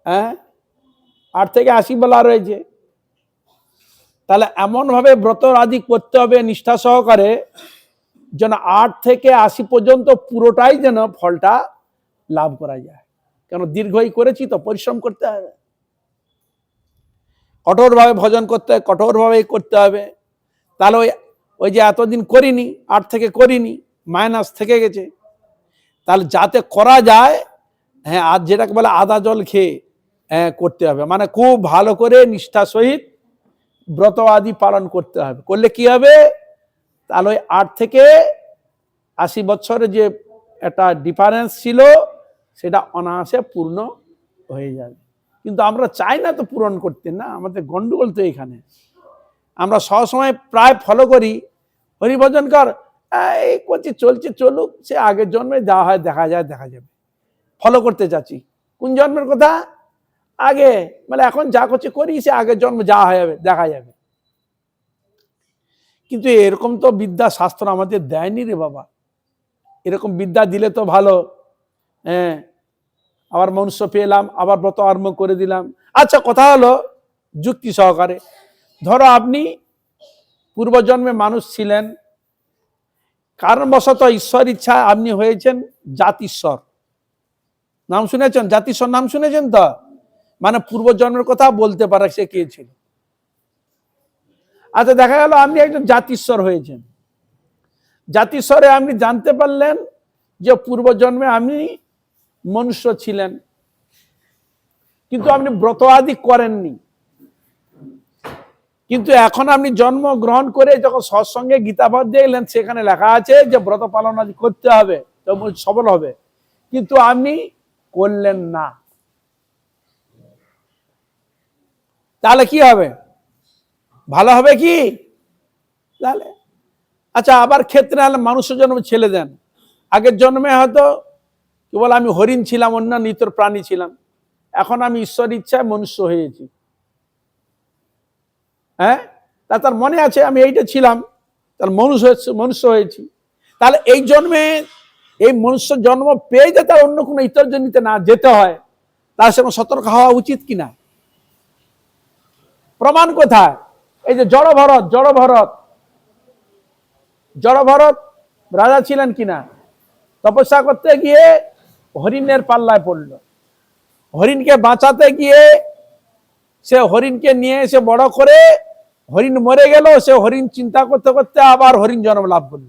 হ্যাঁ, 8 থেকে 80 বলা রয়েছে। তাহলে এমন ভাবে ব্রত আদি করতে হবে নিষ্ঠা সহকারে, যেন 8 থেকে 80 পর্যন্ত পুরোটাই যেন ফলটা লাভ করা যায়। কেন? দীর্ঘই করেছি তো, পরিশ্রম করতে হবে, কঠোরভাবে ভজন করতে হবে, কঠোরভাবে করতে হবে। তাহলে ওই যে এতদিন করিনি, 8 থেকে করিনি, মাইনাস থেকে গেছে। তাহলে যাতে করা যায়, হ্যাঁ, আর যেটাকে বলে আদা জল খেয়ে করতে হবে, মানে খুব ভালো করে নিষ্ঠা সহিত ব্রত আদি পালন করতে হবে। করলে কি হবে? তাহলে ওই 8 থেকে 80 বছরের যে একটা ডিফারেন্স ছিল, সেটা অনায়াসে পূর্ণ হয়ে যাবে। কিন্তু আমরা চাই না তো পূরণ করতে, না, আমাদের গন্ডগোল তো এখানে। আমরা সবসময় প্রায় ফলো করি, হরিভজন কর, এই করছি, চলছে, চলুক, সে আগের জন্মে যা হয় দেখা যায়, দেখা যাবে। ফলো করতে চাচ্ছি কোন জন্মের কথা? আগে, মানে এখন যা করছে করি, সে আগের জন্ম যা হয়ে যাবে দেখা যাবে। কিন্তু এরকম তো বিদ্যা শাস্ত্র আমাদের দেয়নি রে বাবা। এরকম বিদ্যা দিলে তো ভালো, হ্যাঁ, আবার মনুষ্য পেলাম, আবার ব্রত আরম্ভ করে দিলাম। আচ্ছা, কথা হলো যুক্তি সহকারে, ধরো আপনি পূর্বজন্মে মানুষ ছিলেন, কারণবশত ঈশ্বর ইচ্ছা আপনি হয়েছেন জাতিশ্বর। নাম শুনেছেন? জাতিশ্বর নাম শুনেছেন তো? মানে পূর্বজন্মের কথা বলতে পারে সে কে ছিল। আচ্ছা, দেখা গেল আপনি একজন জাতিস্বর হয়েছেন, জাতিস্বরে আপনি জানতে পারলেন যে পূর্বজন্মে আপনি মনুষ্য ছিলেন, কিন্তু আপনি ব্রত আদি করেননি। কিন্তু এখন আপনি জন্ম গ্রহণ করে যখন সৎসঙ্গে গীতাপাঠ দেখলেন, সেখানে লেখা আছে যে ব্রত পালন আদি করতে হবে, তো সফল হবে, কিন্তু আপনি করলেন না। তাহলে কি হবে? ভালো হবে কি? তাহলে আচ্ছা, আবার ক্ষেত্রে হলে মানুষের জন্ম ছেলে দেন, আগের জন্মে হয়তো কেবল আমি হরিণ ছিলাম, অন্য নিতর প্রাণী ছিলাম, এখন আমি ঈশ্বর ইচ্ছায় মনুষ্য হয়েছি। হ্যাঁ, তার মনে আছে আমি এইটা ছিলাম, তার মনুষ্য হয়েছি। তাহলে এই জন্মে এই মনুষ্য জন্ম পেয়ে যে তার অন্য কোনো ইতর জনিতে না যেতে হয়, তার সঙ্গে সতর্ক হওয়া উচিত কিনা? প্রমাণ কোথায়? এই যে জড়ভরত রাজা ছিলেন কিনা, তপস্যা করতে গিয়ে হরিণের পাল্লায় পড়ল, হরিণকে বাঁচাতে গিয়ে সে হরিণকে নিয়ে এসে বড় করে, হরিণ মরে গেল, সে হরিণ চিন্তা করতে করতে আবার হরিণ জন্ম লাভ করল,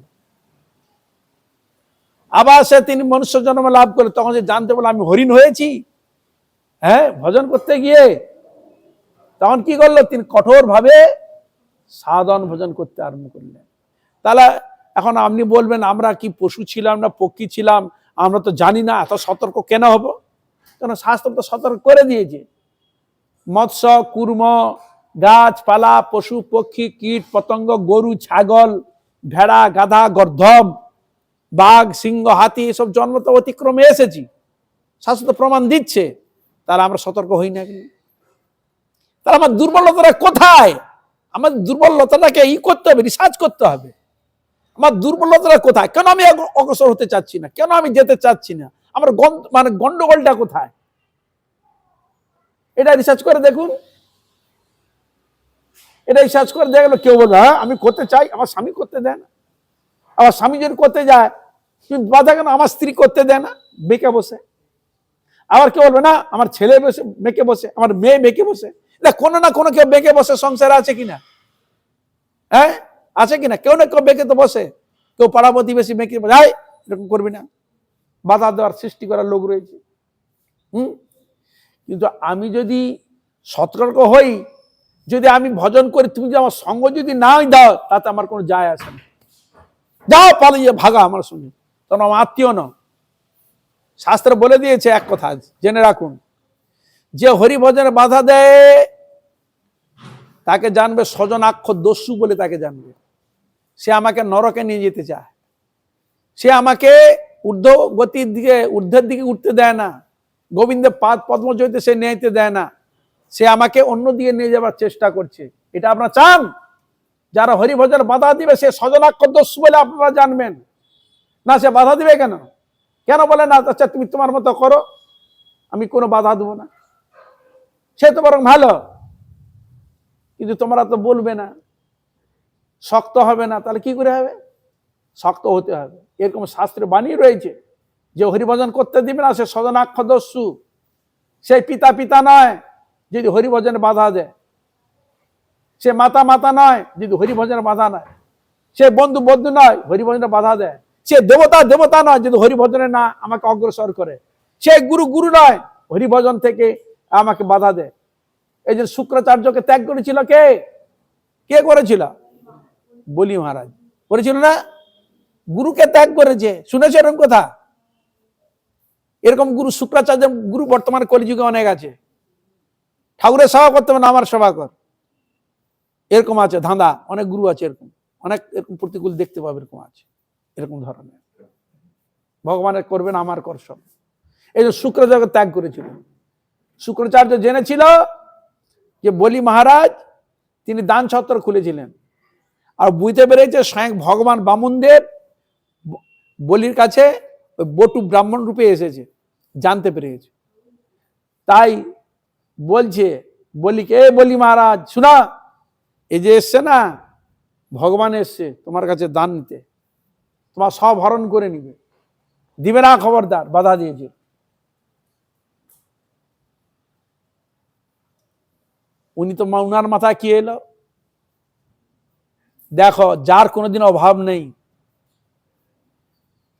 আবার সে তিনি মনুষ্য জন্ম লাভ করলো, তখন সে জানতে পারলো আমি হরিণ হয়েছি। হ্যাঁ, ভজন করতে গিয়ে তখন কি করলো, তিনি কঠোর ভাবে সাধন ভজন করতে আরম্ভ করলেন। তাহলে এখন আপনি বলবেন আমরা কি পশু ছিলাম না পক্ষী ছিলাম, আমরা তো জানি না, এত সতর্ক কেন হব? কেন শাস্ত্র তো সতর্ক করে দিয়েছে। মৎস্য, কুর্ম, গাছপালা, পশু পক্ষী, কীট পতঙ্গ, গরু ছাগল, ভেড়া গাধা গর্ধব, বাঘ সিংহ হাতি, এসব জন্ম তো অতিক্রমে এসেছি, শাস্ত্র প্রমাণ দিচ্ছে। তাহলে আমরা সতর্ক হই না কেন? তাহলে আমার দুর্বলতাটা কোথায়? আমার দুর্বলতাটাকে করতে হবে, রিসার্চ করতে হবে। আমার দুর্বলতাটা কোথায়? কেন আমি অগ্রসর হতে চাচ্ছি না? কেন আমি যেতে চাচ্ছি না? আমার গন্ডগোলটা কোথায়? এটা রিসার্চ করে দেখুন। এটা রিসার্চ করে দেখলো, কেউ বলবে হ্যাঁ আমি করতে চাই, আমার স্বামী করতে দেয় না। আবার স্বামী যদি করতে যায় কিন্তু বাধা কেন? আমার স্ত্রী করতে দেয় না, বেঁকে বসে। আবার কেউ বলবে না আমার ছেলে বসে বেঁকে বসে, আমার মেয়ে বেঁকে বসে। কোনো না কোনো কেউ বেঁকে বসে সংসারে আছে কিনা? হ্যাঁ, আছে কিনা? কেউ না কেউ বেঁকে তো বসে। কেউ পাড়া প্রতিবেশী বেঁকে বসে, এরকম করবি না, বাধা দেওয়ার সৃষ্টি করার লোক রয়েছে। কিন্তু আমি যদি সতর্ক হই, যদি আমি ভজন করি, তুমি যদি আমার সঙ্গ যদি নাই দাও, তাতে আমার কোনো যায় আসে না। যাও পালিয়ে ভাগা আমার সঙ্গে, তখন আমার আত্মীয় ন। শাস্ত্র বলে দিয়েছে এক কথা, জেনে রাখুন, যে হরিভজনে বাধা দেয় তাকে জানবে স্বজনাক্ষ দস্যু বলে, তাকে জানবে সে আমাকে নরকে নিয়ে যেতে চায়, সে আমাকে ঊর্ধ্বের দিকে উঠতে দেয় না, গোবিন্দের পাদ পদ্মজয়তে সে নিতে দেয় না, সে আমাকে অন্য দিকে নিয়ে যাবার চেষ্টা করছে। এটা আপনারা চান? যারা হরিভজন বাধা দিবে সে স্বজনাক্ষ দস্যু বলে আপনারা জানবেন না? সে বাধা দিবে কেন? কেন বলে না আচ্ছা তুমি তোমার মতো করো, আমি কোনো বাধা দেবো না, সে তো বরং ভালো। কিন্তু তোমরা তো বলবে না, শক্ত হবে না, তাহলে কি করে হবে? শক্ত হতে হবে। এরকম শাস্ত্রে বাণী রয়েছে যে হরিভজন করতে দিবে না সে স্বজনাক্ষ দস্যু, সেই পিতা নয় যদি হরিভজনে বাধা দেয়, সে মাতা নয় যদি হরিভজনে বাধা নয়, সে বন্ধু নয় হরিভজনে বাধা দেয়, সে দেবতা নয় যদি হরিভজনে না আমাকে অগ্রসর করে, সে গুরু নয় হরিভজন থেকে আমাকে বাধা দেয়। এই যে শুক্রাচার্যকে ত্যাগ করেছিল কে? কে করেছিল? বলি মহারাজ করেছিল না? গুরুকে ত্যাগ করেছে, শুনেছে এরকম কথা? এরকম গুরু শুক্রাচার্য গুরু বর্তমানে কলিযুগে অনেক আছে। ঠাকুরের সেবা করতে হবে না, আমার সেবা কর, এরকম আছে ধাঁধা। অনেক গুরু আছে এরকম, অনেক এরকম প্রতিকূল দেখতে পাবে, এরকম আছে, এরকম ধরনের। ভগবানের করবেন আমার কর সব। এই যে শুক্রাচার্য ত্যাগ করেছিল, শুক্রাচার্য জেনেছিল যে বলি মহারাজ তিনি দান ছত্র খুলেছিলেন, আর বুঝতে পেরেছে স্বয়ং ভগবান বামুনদেব বলির কাছে বটু ব্রাহ্মণ রূপে এসেছে, জানতে পেরেছে। তাই বলছে বলিকে, বলি মহারাজ শোনা, এই যে এসছে না ভগবান এসছে তোমার কাছে দান নিতে, তোমার সব হরণ করে নিবে, দিবে না খবরদার, বাধা দিয়েছে। উনি তো উনার মাথায় কি এলো? দেখো, যার কোনোদিন অভাব নেই,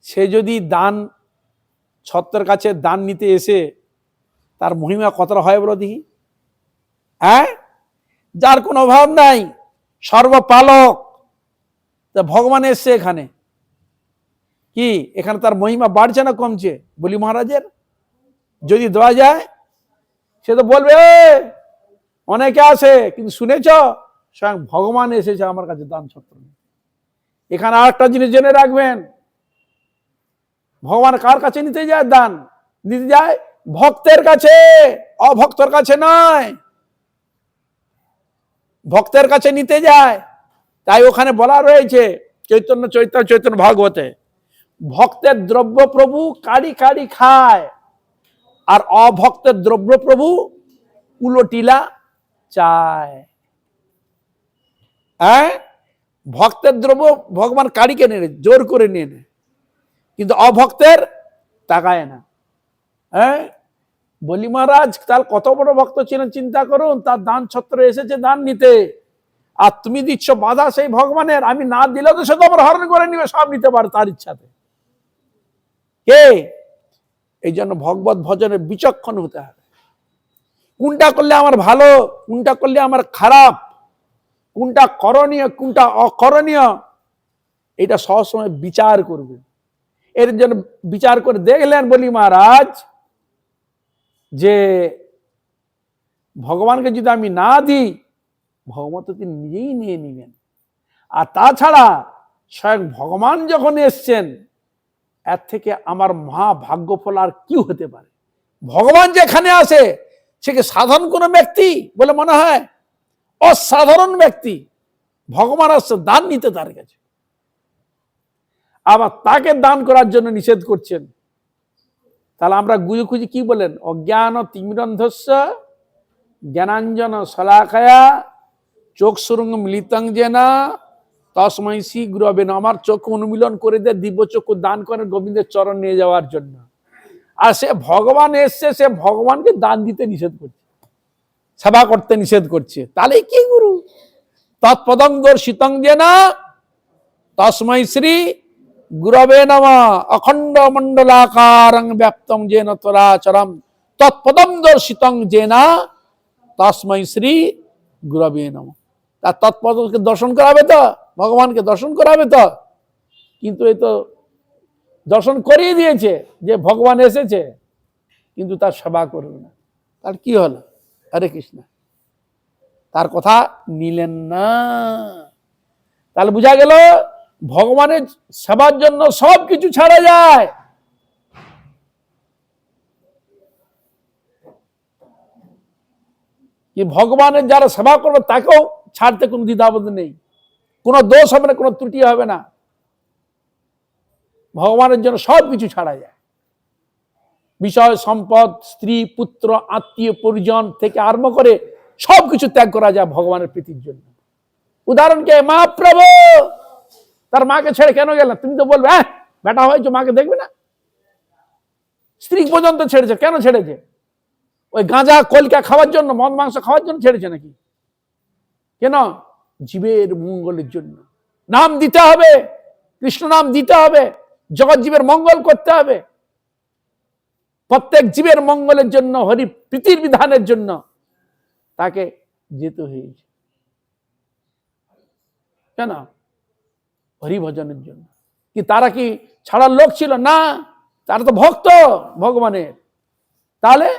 সে যদি দান ছত্রের কাছে দান নিতে এসে তার মহিমা কতটা হয় বলো দেখি? হ্যাঁ, যার কোনো অভাব নাই, সর্বপালক, তা ভগবান এসছে এখানে, কি এখানে তার মহিমা বাড়ছে না কমছে? বলি মহারাজের যদি দেওয়া যায়, সে তো বলবে অনেকে আসে, কিন্তু শুনেছ স্বয়ং ভগবান এসেছে আমার কাছে দান ছত্র। এখানে আর একটা জিনিস জেনে রাখবেন, ভগবান কার কাছে নিতে যায়? দান নিতে যায় ভক্তের কাছে, অভক্তের কাছে নয়, ভক্তের কাছে নিতে যায়। তাই ওখানে বলা রয়েছে চৈতন্য ভাগবতে, ভক্তের দ্রব্য প্রভু কাড়ি কাড়ি খায়, আর অভক্তের দ্রব্য প্রভু উলটিলা চায়। হ্যাঁ, ভক্তের দ্রব্য ভগবান কাড়িকে নেয়, জোর করে নিয়ে নেয়, কিন্তু অভক্তের তাকায় না। হ্যাঁ, বলি মহারাজ তার কত বড় ভক্ত ছিলেন চিন্তা করুন, তার দান ছত্র এসেছে দান নিতে, আর তুমি দিচ্ছ বাধা সেই ভগবানের। আমি না দিলেও তো সে তো আমার হরণ করে নিবে, সব নিতে পারে তার ইচ্ছাতে। কে? এই জন্য ভগবত ভজনের বিচক্ষণ হতে হবে, কোনটা করলে আমার ভালো, কোনটা করলে আমার খারাপ, কোনটা করণীয় কোনটা অকরণীয়, এটা সবসময় বিচার করবে। এর জন্য বিচার করে দেখলেন বলি মহারাজ যে ভগবানকে যদি আমি না দিই, ভগবান তো তিনি নিজেই নিয়ে নিবেন। আর তাছাড়া স্বয়ং ভগবান যখন এসছেন, এর থেকে আমার মহাভাগ্যফল আর কি হতে পারে? ভগবান যেখানে আসে, সে কি সাধারণ কোনো ব্যক্তি বলে মনে হয়? অসাধারণ ব্যক্তি। ভগবান আসছে দান নিতে তার কাছে, আবার তাকে দান করার জন্য নিষেধ করছেন। তাহলে আমরা গুজে খুঁজি কি বলেন? অজ্ঞান তিমিরন্ধস্য জ্ঞানাঞ্জন শলাকায়া চক্ষুরুং মিলিতং যেন তস্मै শ্রী গুরবে নমঃ। আমার চক্ষু অনুমিলন করে দেয়, দিব্য চক্ষু দান করেন গোবিন্দের চরণ নিয়ে যাওয়ার জন্য। আর সে ভগবান এসছে, সে ভগবানকে দান দিতে নিষেধ করছে, সেবা করতে নিষেধ করছে। তাহলে কি গুরু? তৎপদং দর্শিতং যেন তস্मै শ্রী গুরবে নমঃ। অখণ্ড মণ্ডলাকারং ব্যাপ্তং যেন চরাচরম তৎপদং দর্শিতং যেন তস্मै শ্রী গুরবে নমঃ। তার তৎপদকে দর্শন করাবে তো, ভগবানকে দর্শন করাবে তো। কিন্তু এই তো দর্শন করিয়ে দিয়েছে যে ভগবান এসেছে, কিন্তু তার সেবা করবে না। তার কি হলো? হরে কৃষ্ণ, তার কথা নিলেন না। তাহলে বোঝা গেল ভগবানের সেবার জন্য সবকিছু ছাড়া যায়। কি ভগবানের যারা সেবা করবে তাকেও ছাড়তে কোনো দ্বিধাবোধ নেই, কোনো দোষ হবে না, কোনো ত্রুটি হবে না। ভগবানের জন্য সবকিছু ছাড়া যায়। বিষয় সম্পদ, স্ত্রী পুত্র আত্মীয় পরিজন থেকে আরম্ভ করে সবকিছু ত্যাগ করা যায় ভগবানের প্রীতির জন্য। উদাহরণ কে? মহাপ্রভু তার মাকে ছেড়ে কেন গেলেন? তুমি তো বলবে হ্যাঁ বেটা হয়েছে মাকে দেখবে না। স্ত্রী পর্যন্ত ছেড়েছে, কেন ছেড়েছে? ওই গাঁজা কলকা খাওয়ার জন্য, মদ মাংস খাওয়ার জন্য ছেড়েছে নাকি? কেন? জীবের মঙ্গলের জন্য। নাম দিতে হবে, কৃষ্ণ নাম দিতে হবে, জগৎ জীবের মঙ্গল করতে হবে, প্রত্যেক জীবের মঙ্গলের জন্য, হরি প্রীতির বিধানের জন্য তাকে যেতে হয়েছে। কেন? হরি ভজনের জন্য। কি তারা কি ছাড়ার লোক ছিল? না, তারা তো ভক্ত ভগবানের। তাহলে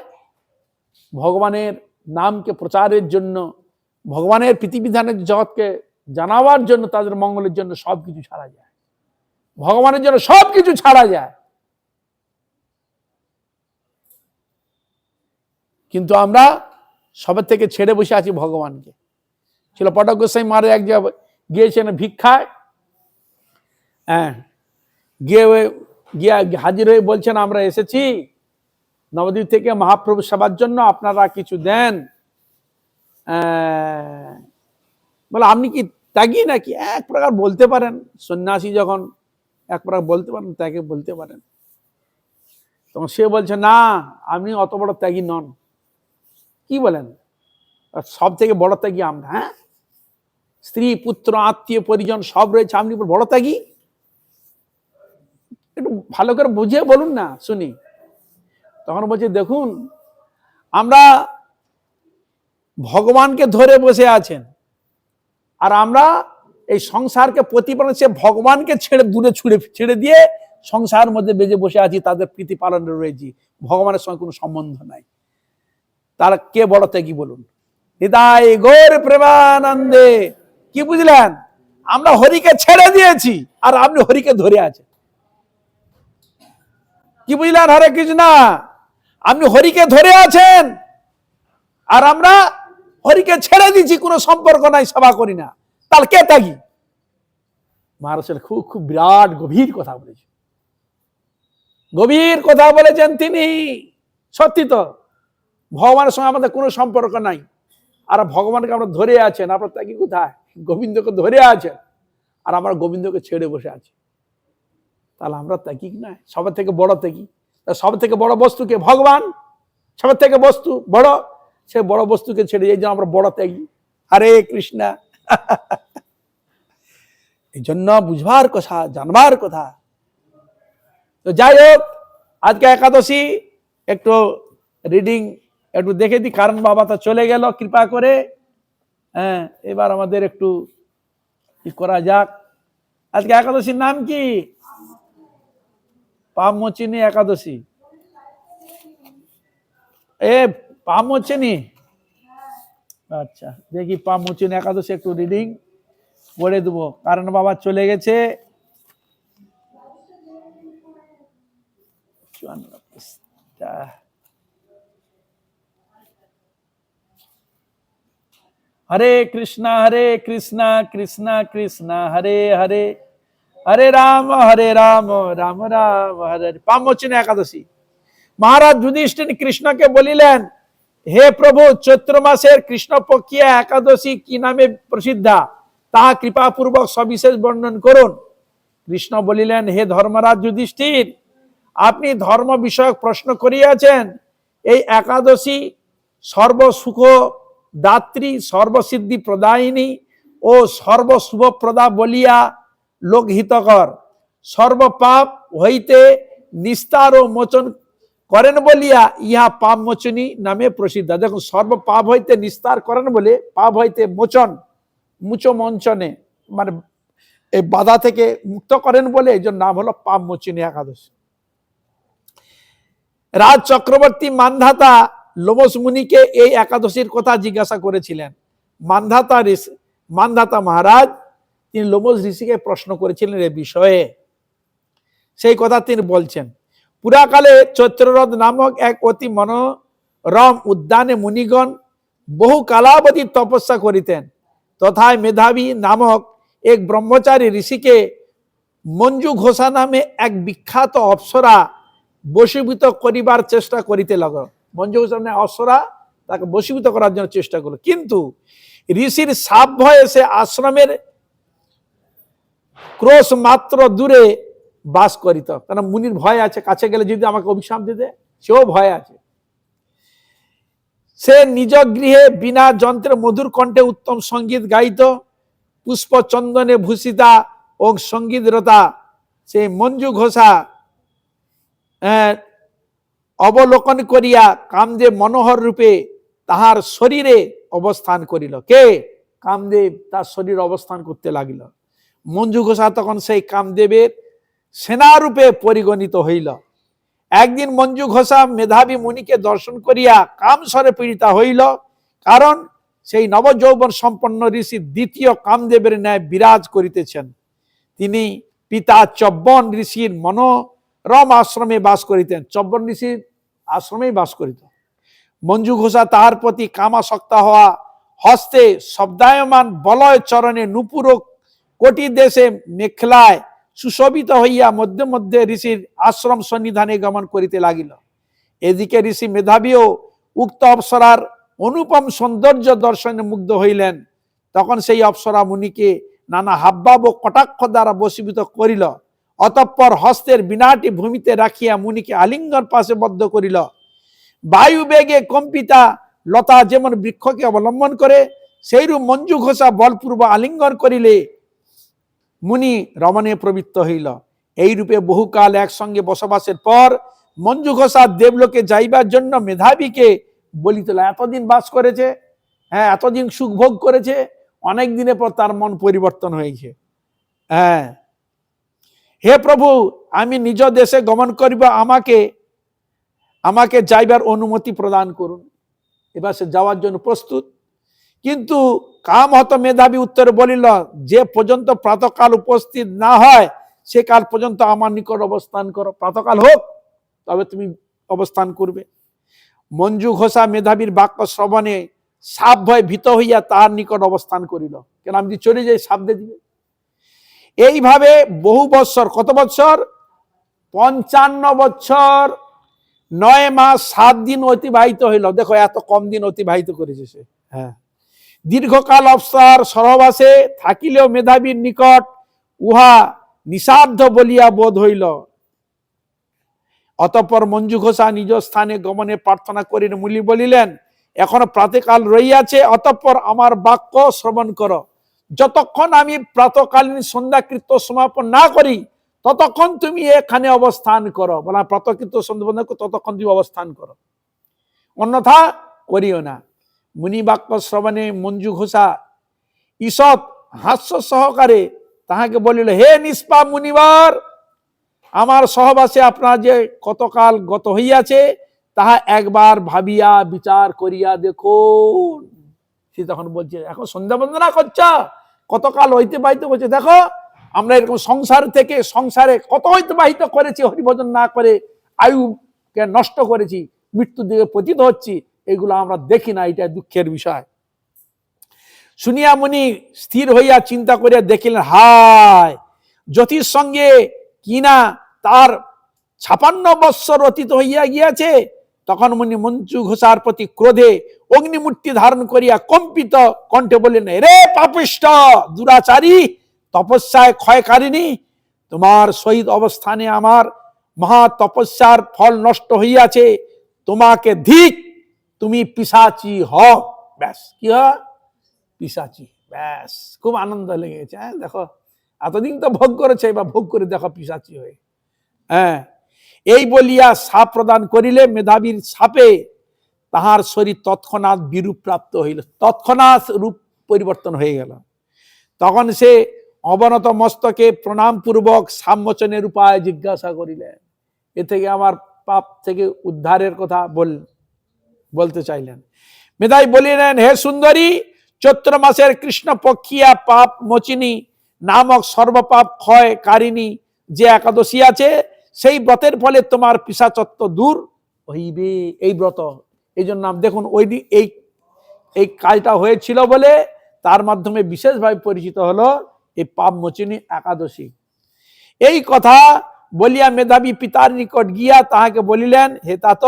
ভগবানের নামকে প্রচারের জন্য, ভগবানের প্রীতিবিধানের জগৎকে জানাবার জন্য, তাদের মঙ্গলের জন্য সবকিছু ছাড়া যায়। ভগবানের জন্য সবকিছু ছাড়া যায়। কিন্তু আমরা সবের থেকে ছেড়ে বসে আছি ভগবানকে। ছিল পটক গোসাই মারে এক জায়গায় গিয়েছেন ভিক্ষায়, হ্যাঁ, গিয়ে হাজির হয়ে বলছেন আমরা এসেছি নবদ্বীপ থেকে মহাপ্রভু সেবার জন্য, আপনারা কিছু দেন। বলে আপনি কি ত্যাগী নাকি? এক প্রকার বলতে পারেন, সন্ন্যাসী যখন এক প্রকার বলতে পারেন, ত্যাগে বলতে পারেন। তখন সে বলছে না, আপনি অত বড় ত্যাগী নন। কি বলেন? সব থেকে বড় ত্যাগী আমরা। হ্যাঁ, স্ত্রী পুত্র আত্মীয় পরিজন সব রয়েছে, আপনি বড় ত্যাগী? একটু ভালো করে বুঝিয়ে বলুন না, শুনি। তখন বলছে, দেখুন আমরা ভগবানকে ধরে বসে আছেন, আর আমরা এই সংসারকে প্রতিপালন, সে ভগবানকে ছেড়ে দিয়ে সংসারের মধ্যে বেজে বসে আছি, তাদের প্রীতি পালনে রয়েছি, ভগবানের সঙ্গে কোনো সম্বন্ধ নাই। তারা কে বড় ত্যাগী বলুন? হৃদয় গৌর প্রেমানন্দে। কি বুঝলেন? আমরা হরিকে ছেড়ে দিয়েছি আর আপনি হরিকে ধরে আছেন। কি বুঝলেন? হরে কৃষ্ণ। আপনি হরিকে ধরে আছেন আর আমরা হরিকে ছেড়ে দিচ্ছি, কোনো সম্পর্ক নাই, সেবা করি না। তাহলে কে ত্যাগী? মহারাজ খুব খুব বিরাট গভীর কথা বলেছেন, গভীর কথা বলেছেন তিনি। সত্যি তো, ভগবানের সঙ্গে আমাদের কোনো সম্পর্ক নাই, আর ভগবানকে আমরা ধরে আছেন। আপনার ত্যাগী কোথায়? গোবিন্দকে ধরে আছেন আর আমরা গোবিন্দকে ছেড়ে বসে আছি। তাহলে আমরা ত্যাগী না? সবার থেকে বড় ত্যাগী। সব থেকে বড় বস্তুকে ভগবান, সবার থেকে বস্তু বড়, সে বড় বস্তুকে ছেড়ে, এই জন্য আমরা বড় ত্যাগী। হরে কৃষ্ণ। এই জন্য বুঝবার কথা, জানবার কথা। তো যাই হোক, আজকে একাদশী একটু রিডিং একটু দেখে দিই, কারণ বাবা তো চলে গেল কৃপা করে। হ্যাঁ, এবার আমাদের একটু কি করা যাক। আজকে একাদশীর নাম কি? পাপমোচিনী একাদশী। পাপমোচিনী, আচ্ছা দেখি পাপমোচিনী একাদশী একটু রিডিং পড়ে দেবো, কারণ বাবা চলে গেছে। হরে কৃষ্ণ কৃষ্ণ কৃষ্ণ হরে হরে, হরে রাম রাম রাম হরে। পাপমোচনী একাদশী। মহারাজ যুধিষ্ঠির কৃষ্ণকে বলিলেন, হে প্রভু, চৈত্র মাসের কৃষ্ণপক্ষীয় একাদশী কি নামে প্রসিদ্ধা, তাহা কৃপাপূর্বক সবিশেষ বর্ণন করুন। কৃষ্ণ বলিলেন, হে ধর্মরাজ যুধিষ্ঠির, আপনি ধর্ম বিষয়ক প্রশ্ন করিয়াছেন। এই একাদশী সর্বসুখ দাত্রী, সর্বসিদ্ধি প্রদায়িনী ও সর্বশুভ প্রদা বলিয়া লোকহিতকর, সর্বপাপ হইতে নিস্তার ও মোচন করেন বলিয়া ইহা পাপমোচনী নামে প্রসিদ্ধ। দেখুন, সর্বপাপ হইতে নিস্তার করেন বলে, পাপ হইতে মোচন, মুচমঞ্চনে মানে এই বাধা থেকে মুক্ত করেন বলে এই জন্য নাম হলো পাপমোচনী একাদশী। রাজ চক্রবর্তী মান্ধাতা লোমস মুনিকে এই একাদশীর কথা জিজ্ঞাসা করেছিলেন। মান্ধাতা মহারাজ তিনি লোমস ঋষিকে প্রশ্ন করেছিলেন এ বিষয়ে। সেই কথা তিনি বলছেন, পুরাকালে চৈত্ররথ নামক এক অতি মনোরম উদ্যানে মুনিগণ বহু কালাবধি তপস্যা করিতেন। তথায় মেধাবী নামক এক ব্রহ্মচারী ঋষিকে মঞ্জু ঘোষা নামে এক বিখ্যাত অপ্সরা বশীভূত করিবার চেষ্টা করিতে লাগল। মঞ্জু ঘোষা নামে অপ্সরা তাকে বশীভূত করার জন্য চেষ্টা করল, কিন্তু ঋষির সাপ ভয়ে সে আশ্রমের ক্রোশ মাত্র দূরে বাস করিত। কারণ মুনির ভয় আছে, কাছে গেলে যদি আমাকে অভিশাপ দিতে, সেও ভয় আছে। সে নিজ গৃহে বিনা যন্ত্রে মধুর কণ্ঠে উত্তম সঙ্গীত গাইত। পুষ্প চন্দনে ভূষিতা ও সঙ্গীতরতা সে মঞ্জু ঘোষা অবলোকন করিয়া কামদেব মনোহর রূপে তাহার শরীরে অবস্থান করিল। কে? কামদেব তার শরীরে অবস্থান করতে লাগিল। মঞ্জু ঘোষা তখন সেই কামদেবের সেনারূপে পরিগণিত হইল। একদিন মঞ্জু ঘোষা মেধাবী মুনিকে দর্শন করিয়া কামস্বরে পীড়িতা হইল, কারণ সেই নবযৌবন সম্পন্ন ঋষি দ্বিতীয় কামদেবের ন্যায় বিরাজ করিতেছেন। তিনি পিতা চব্বন ঋষির মনোরম আশ্রমে বাস করিতেন। চব্বন ঋষির আশ্রমেই বাস করিত। মঞ্জু ঘোষা তাহার প্রতি কামাসক্ত হওয়া হস্তে শব্দায়মান বলয় চরণে নুপুর কোটি দেশে মেখলায় সুশোভিত হইয়া মধ্যে মধ্যে ঋষির আশ্রম সন্নিধানে গমন করিতে লাগিল। এদিকে ঋষি মেধাবীও উক্ত অপ্সরার অনুপম সৌন্দর্য দর্শনে মুগ্ধ হইলেন। তখন সেই অপ্সরা মুনিকে নানা হাবভাব ও কটাক্ষ দ্বারা বশীভূত করিল। অতঃপর হস্তের বিনাটি ভূমিতে রাখিয়া মুনিকে আলিঙ্গন পাশে বদ্ধ করিল। বায়ু বেগে কম্পিতা লতা যেমন বৃক্ষকে অবলম্বন করে, সেইরূপ মঞ্জু ঘোষা বলপূর্ব আলিঙ্গন করিলে মুনি রমণে প্রবৃত্ত হইল। এই রূপে বহুকাল একসঙ্গে বসবাসের পর মঞ্জু ঘোষা দেবলোকে যাইবার জন্য মেধাবীকে বলিত। এতদিন বাস করেছে, হ্যাঁ, এতদিন সুখ ভোগ করেছে, অনেক দিনের পর তার মন পরিবর্তন হয়েছে। হ্যাঁ, হে প্রভু, আমি নিজ দেশে গমন করিব, আমাকে যাইবার অনুমতি প্রদান করুন। এবার সে যাওয়ার জন্য প্রস্তুত। কিন্তু কামহত মেধাবী উত্তরে বলিল, যে পর্যন্ত প্রাতকাল উপস্থিত না হয় সে কাল পর্যন্ত আমার নিকট অবস্থান করো। প্রাতকাল হোক তবে তুমি অবস্থান করবে। মঞ্জু ঘোষা মেধাবীর বাক্য শ্রবণে সাপ ভয় ভীত হইয়া তার নিকট অবস্থান করিল। কেন আমি চলে যাই, সাপ দিয়ে দিবে। এইভাবে বহু বৎসর, কত বৎসর? 55 বৎসর 9 মাস 7 দিন অতিবাহিত হইল। দেখো এত কম দিন অতিবাহিত করেছে সে। হ্যাঁ, দীর্ঘকাল অবসর সহবাসে থাকিলেও মেধাবীর নিকট উহা নিঃসাধ্য বলিয়া বোধ হইল। অতঃপর মঞ্জু ঘোষা নিজ স্থানে গমনে প্রার্থনা করিলেন। মুনি বলিলেন, এখনো প্রাতকাল রইয়াছে, অতঃপর আমার বাক্য শ্রবণ করো। যতক্ষণ আমি প্রাতকালীন সন্ধ্যাকৃত্য সমাপন না করি ততক্ষণ তুমি এখানে অবস্থান করো। বলা প্রাতকৃত্য সন্ধ্যা ততক্ষণ তুমি অবস্থান করো, অন্যথা করিও না। মুনি বাক্য শ্রবণে মঞ্জু ঘোষা ঈষৎ হাস্য সহকারে তাহাকে বলিল, হে নিষ্পাপ মুনিবার, আমার সহবাসে আপনার যে কতকাল গত হইয়াছে তাহা একবার ভাবিয়া বিচার করিয়া দেখুন। সে তখন বলছে, এখন সন্ধ্যা বন্দনা করছ, কতকাল অতিবাহিত করছে, দেখো আমরা এরকম সংসারে কত অতিবাহিত করেছি, হরিভজন না করে আয়ুকে নষ্ট করেছি, মৃত্যুর দিকে পতিত হচ্ছি, এগুলো আমরা দেখি না, এটা দুঃখের বিষয়। শুনিয়া মুনি স্থির হইয়া চিন্তা করিয়া দেখিলেন, হায়, জ্যোতির সঙ্গে কিনা তার 56 বৎসর অতীত হইয়া গিয়াছে। তখন মুনি মঞ্জু ঘোষার প্রতি ক্রোধে অগ্নিমূর্তি ধারণ করিয়া কম্পিত কণ্ঠে বললেন, রে পাপিষ্ঠ দুরাচারী তপস্যায় ক্ষয়কারিণী, তোমার সহিত অবস্থানে আমার মহা তপস্যার ফল নষ্ট হইয়াছে, তোমাকে ধিক, তুমি পিশাচী হও। ব্যাস, কি হয়? পিশাচী। ব্যাস, খুব আনন্দ লেগেছে। হ্যাঁ, দেখো এতদিন তো ভোগ করেছে, এবার ভোগ করে দেখো পিশাচী হয়ে। হ্যাঁ, এই বলিয়া সাপ প্রদান করিলে মেধাবীর সাপে তাহার শরীর তৎক্ষণাৎ বিরূপ প্রাপ্ত হইল, তৎক্ষণাৎ রূপ পরিবর্তন হয়ে গেল। তখন সে অবনত মস্তকে প্রণাম পূর্বক সাম্মোচনের উপায় জিজ্ঞাসা করিলেন। এ থেকে আমার পাপ থেকে উদ্ধারের কথা বলতে চাইলেন। মেধাবী বলিলেন, হে সুন্দরী, চৈত্র মাসের কৃষ্ণ পক্ষিয়া পাপ মোচিনী নামক সর্বপাপ ক্ষয় কারিণী যে একাদশী আছে, সেই ব্রতের ফলে তোমার পিশাচত্ব দূর হইবে। এই ব্রত, এই জন্য দেখুন এই কাজটা হয়েছিল বলে তার মাধ্যমে বিশেষভাবে পরিচিত হলো এই পাপ মোচিনী একাদশী। এই কথা বলিয়া মেধাবী পিতার নিকট গিয়া তাহাকে বলিলেন, হে तात,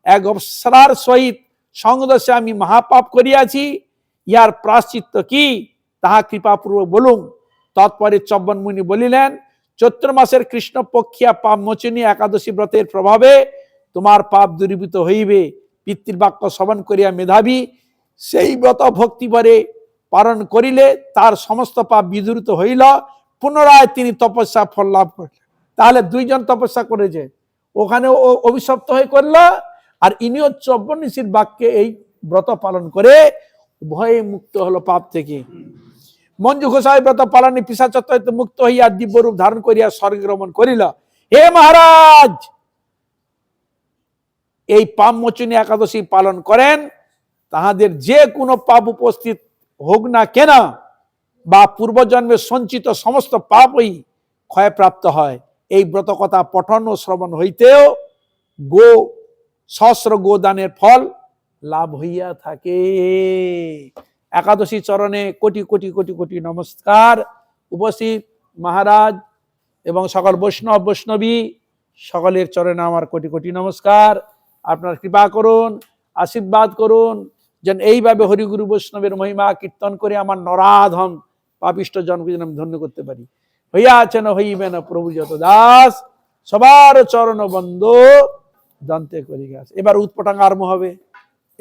এক অপ্সরার সহিত সঙ্গদোষে আমি মহাপাপ করিয়াছি, ইহার প্রায়শ্চিত্ত কি তাহা কৃপাপূর্বক বলুন। তৎপরে চব্বন মুনি বলিলেন, চৈত্র মাসের কৃষ্ণ পক্ষিয়া পাপ মোচনী একাদশী ব্রতের প্রভাবে তোমার পাপ দূরীভূত হইবে। পিতৃবাক্য শ্রবণ করিয়া মেধাবী সেই ব্রত ভক্তিভরে পালন করিলে তার সমস্ত পাপ বিদূরিত হইল। পুনরায় তিনি তপস্যা ফল লাভ করলেন। তাহলে দুইজন তপস্যা করেছে, ওখানে ও অভিশপ্ত হয়ে করলো, আর ইনিও চব্বন ঋষির বাক্যে এই ব্রত পালন করে ভয়ে মুক্ত হলো পাপ থেকে। মঞ্জু ঘোষায় ব্রত পালনে পিশাচত্ব হইতে মুক্ত হইয়া দিব্যরূপ ধারণ করিয়া স্বর্গে গমন করিল। হে মহারাজ, এই পাপ মোচনী একাদশী পালন করেন, তাহাদের যে কোনো পাপ উপস্থিত হোক না কেন বা পূর্বজন্মে সঞ্চিত সমস্ত পাপই ক্ষয়প্রাপ্ত হয়। এই ব্রত কথা পঠন ও শ্রবণ হইতেও সহস্র গোদানের ফল লাভ হইয়া থাকে। একাদশী চরণে কোটি কোটি কোটি কোটি নমস্কার। উপস্থিত মহারাজ এবং সকল বৈষ্ণব বৈষ্ণবী সকলের চরণে আমার কোটি কোটি নমস্কার। আপনার কৃপা করুন, আশীর্বাদ করুন, যেন এইভাবে হরিগুরু বৈষ্ণবের মহিমা কীর্তন করে আমার নরাধম পাপিষ্ট জনকে যেন আমি ধন্য করতে পারি। হইয়াছেন হইবে না প্রভু যত দাস, সবার চরণ বন্ধ দন্তে করি গাছ। এবার উৎপটাঙ্গ আরম্ভ হবে।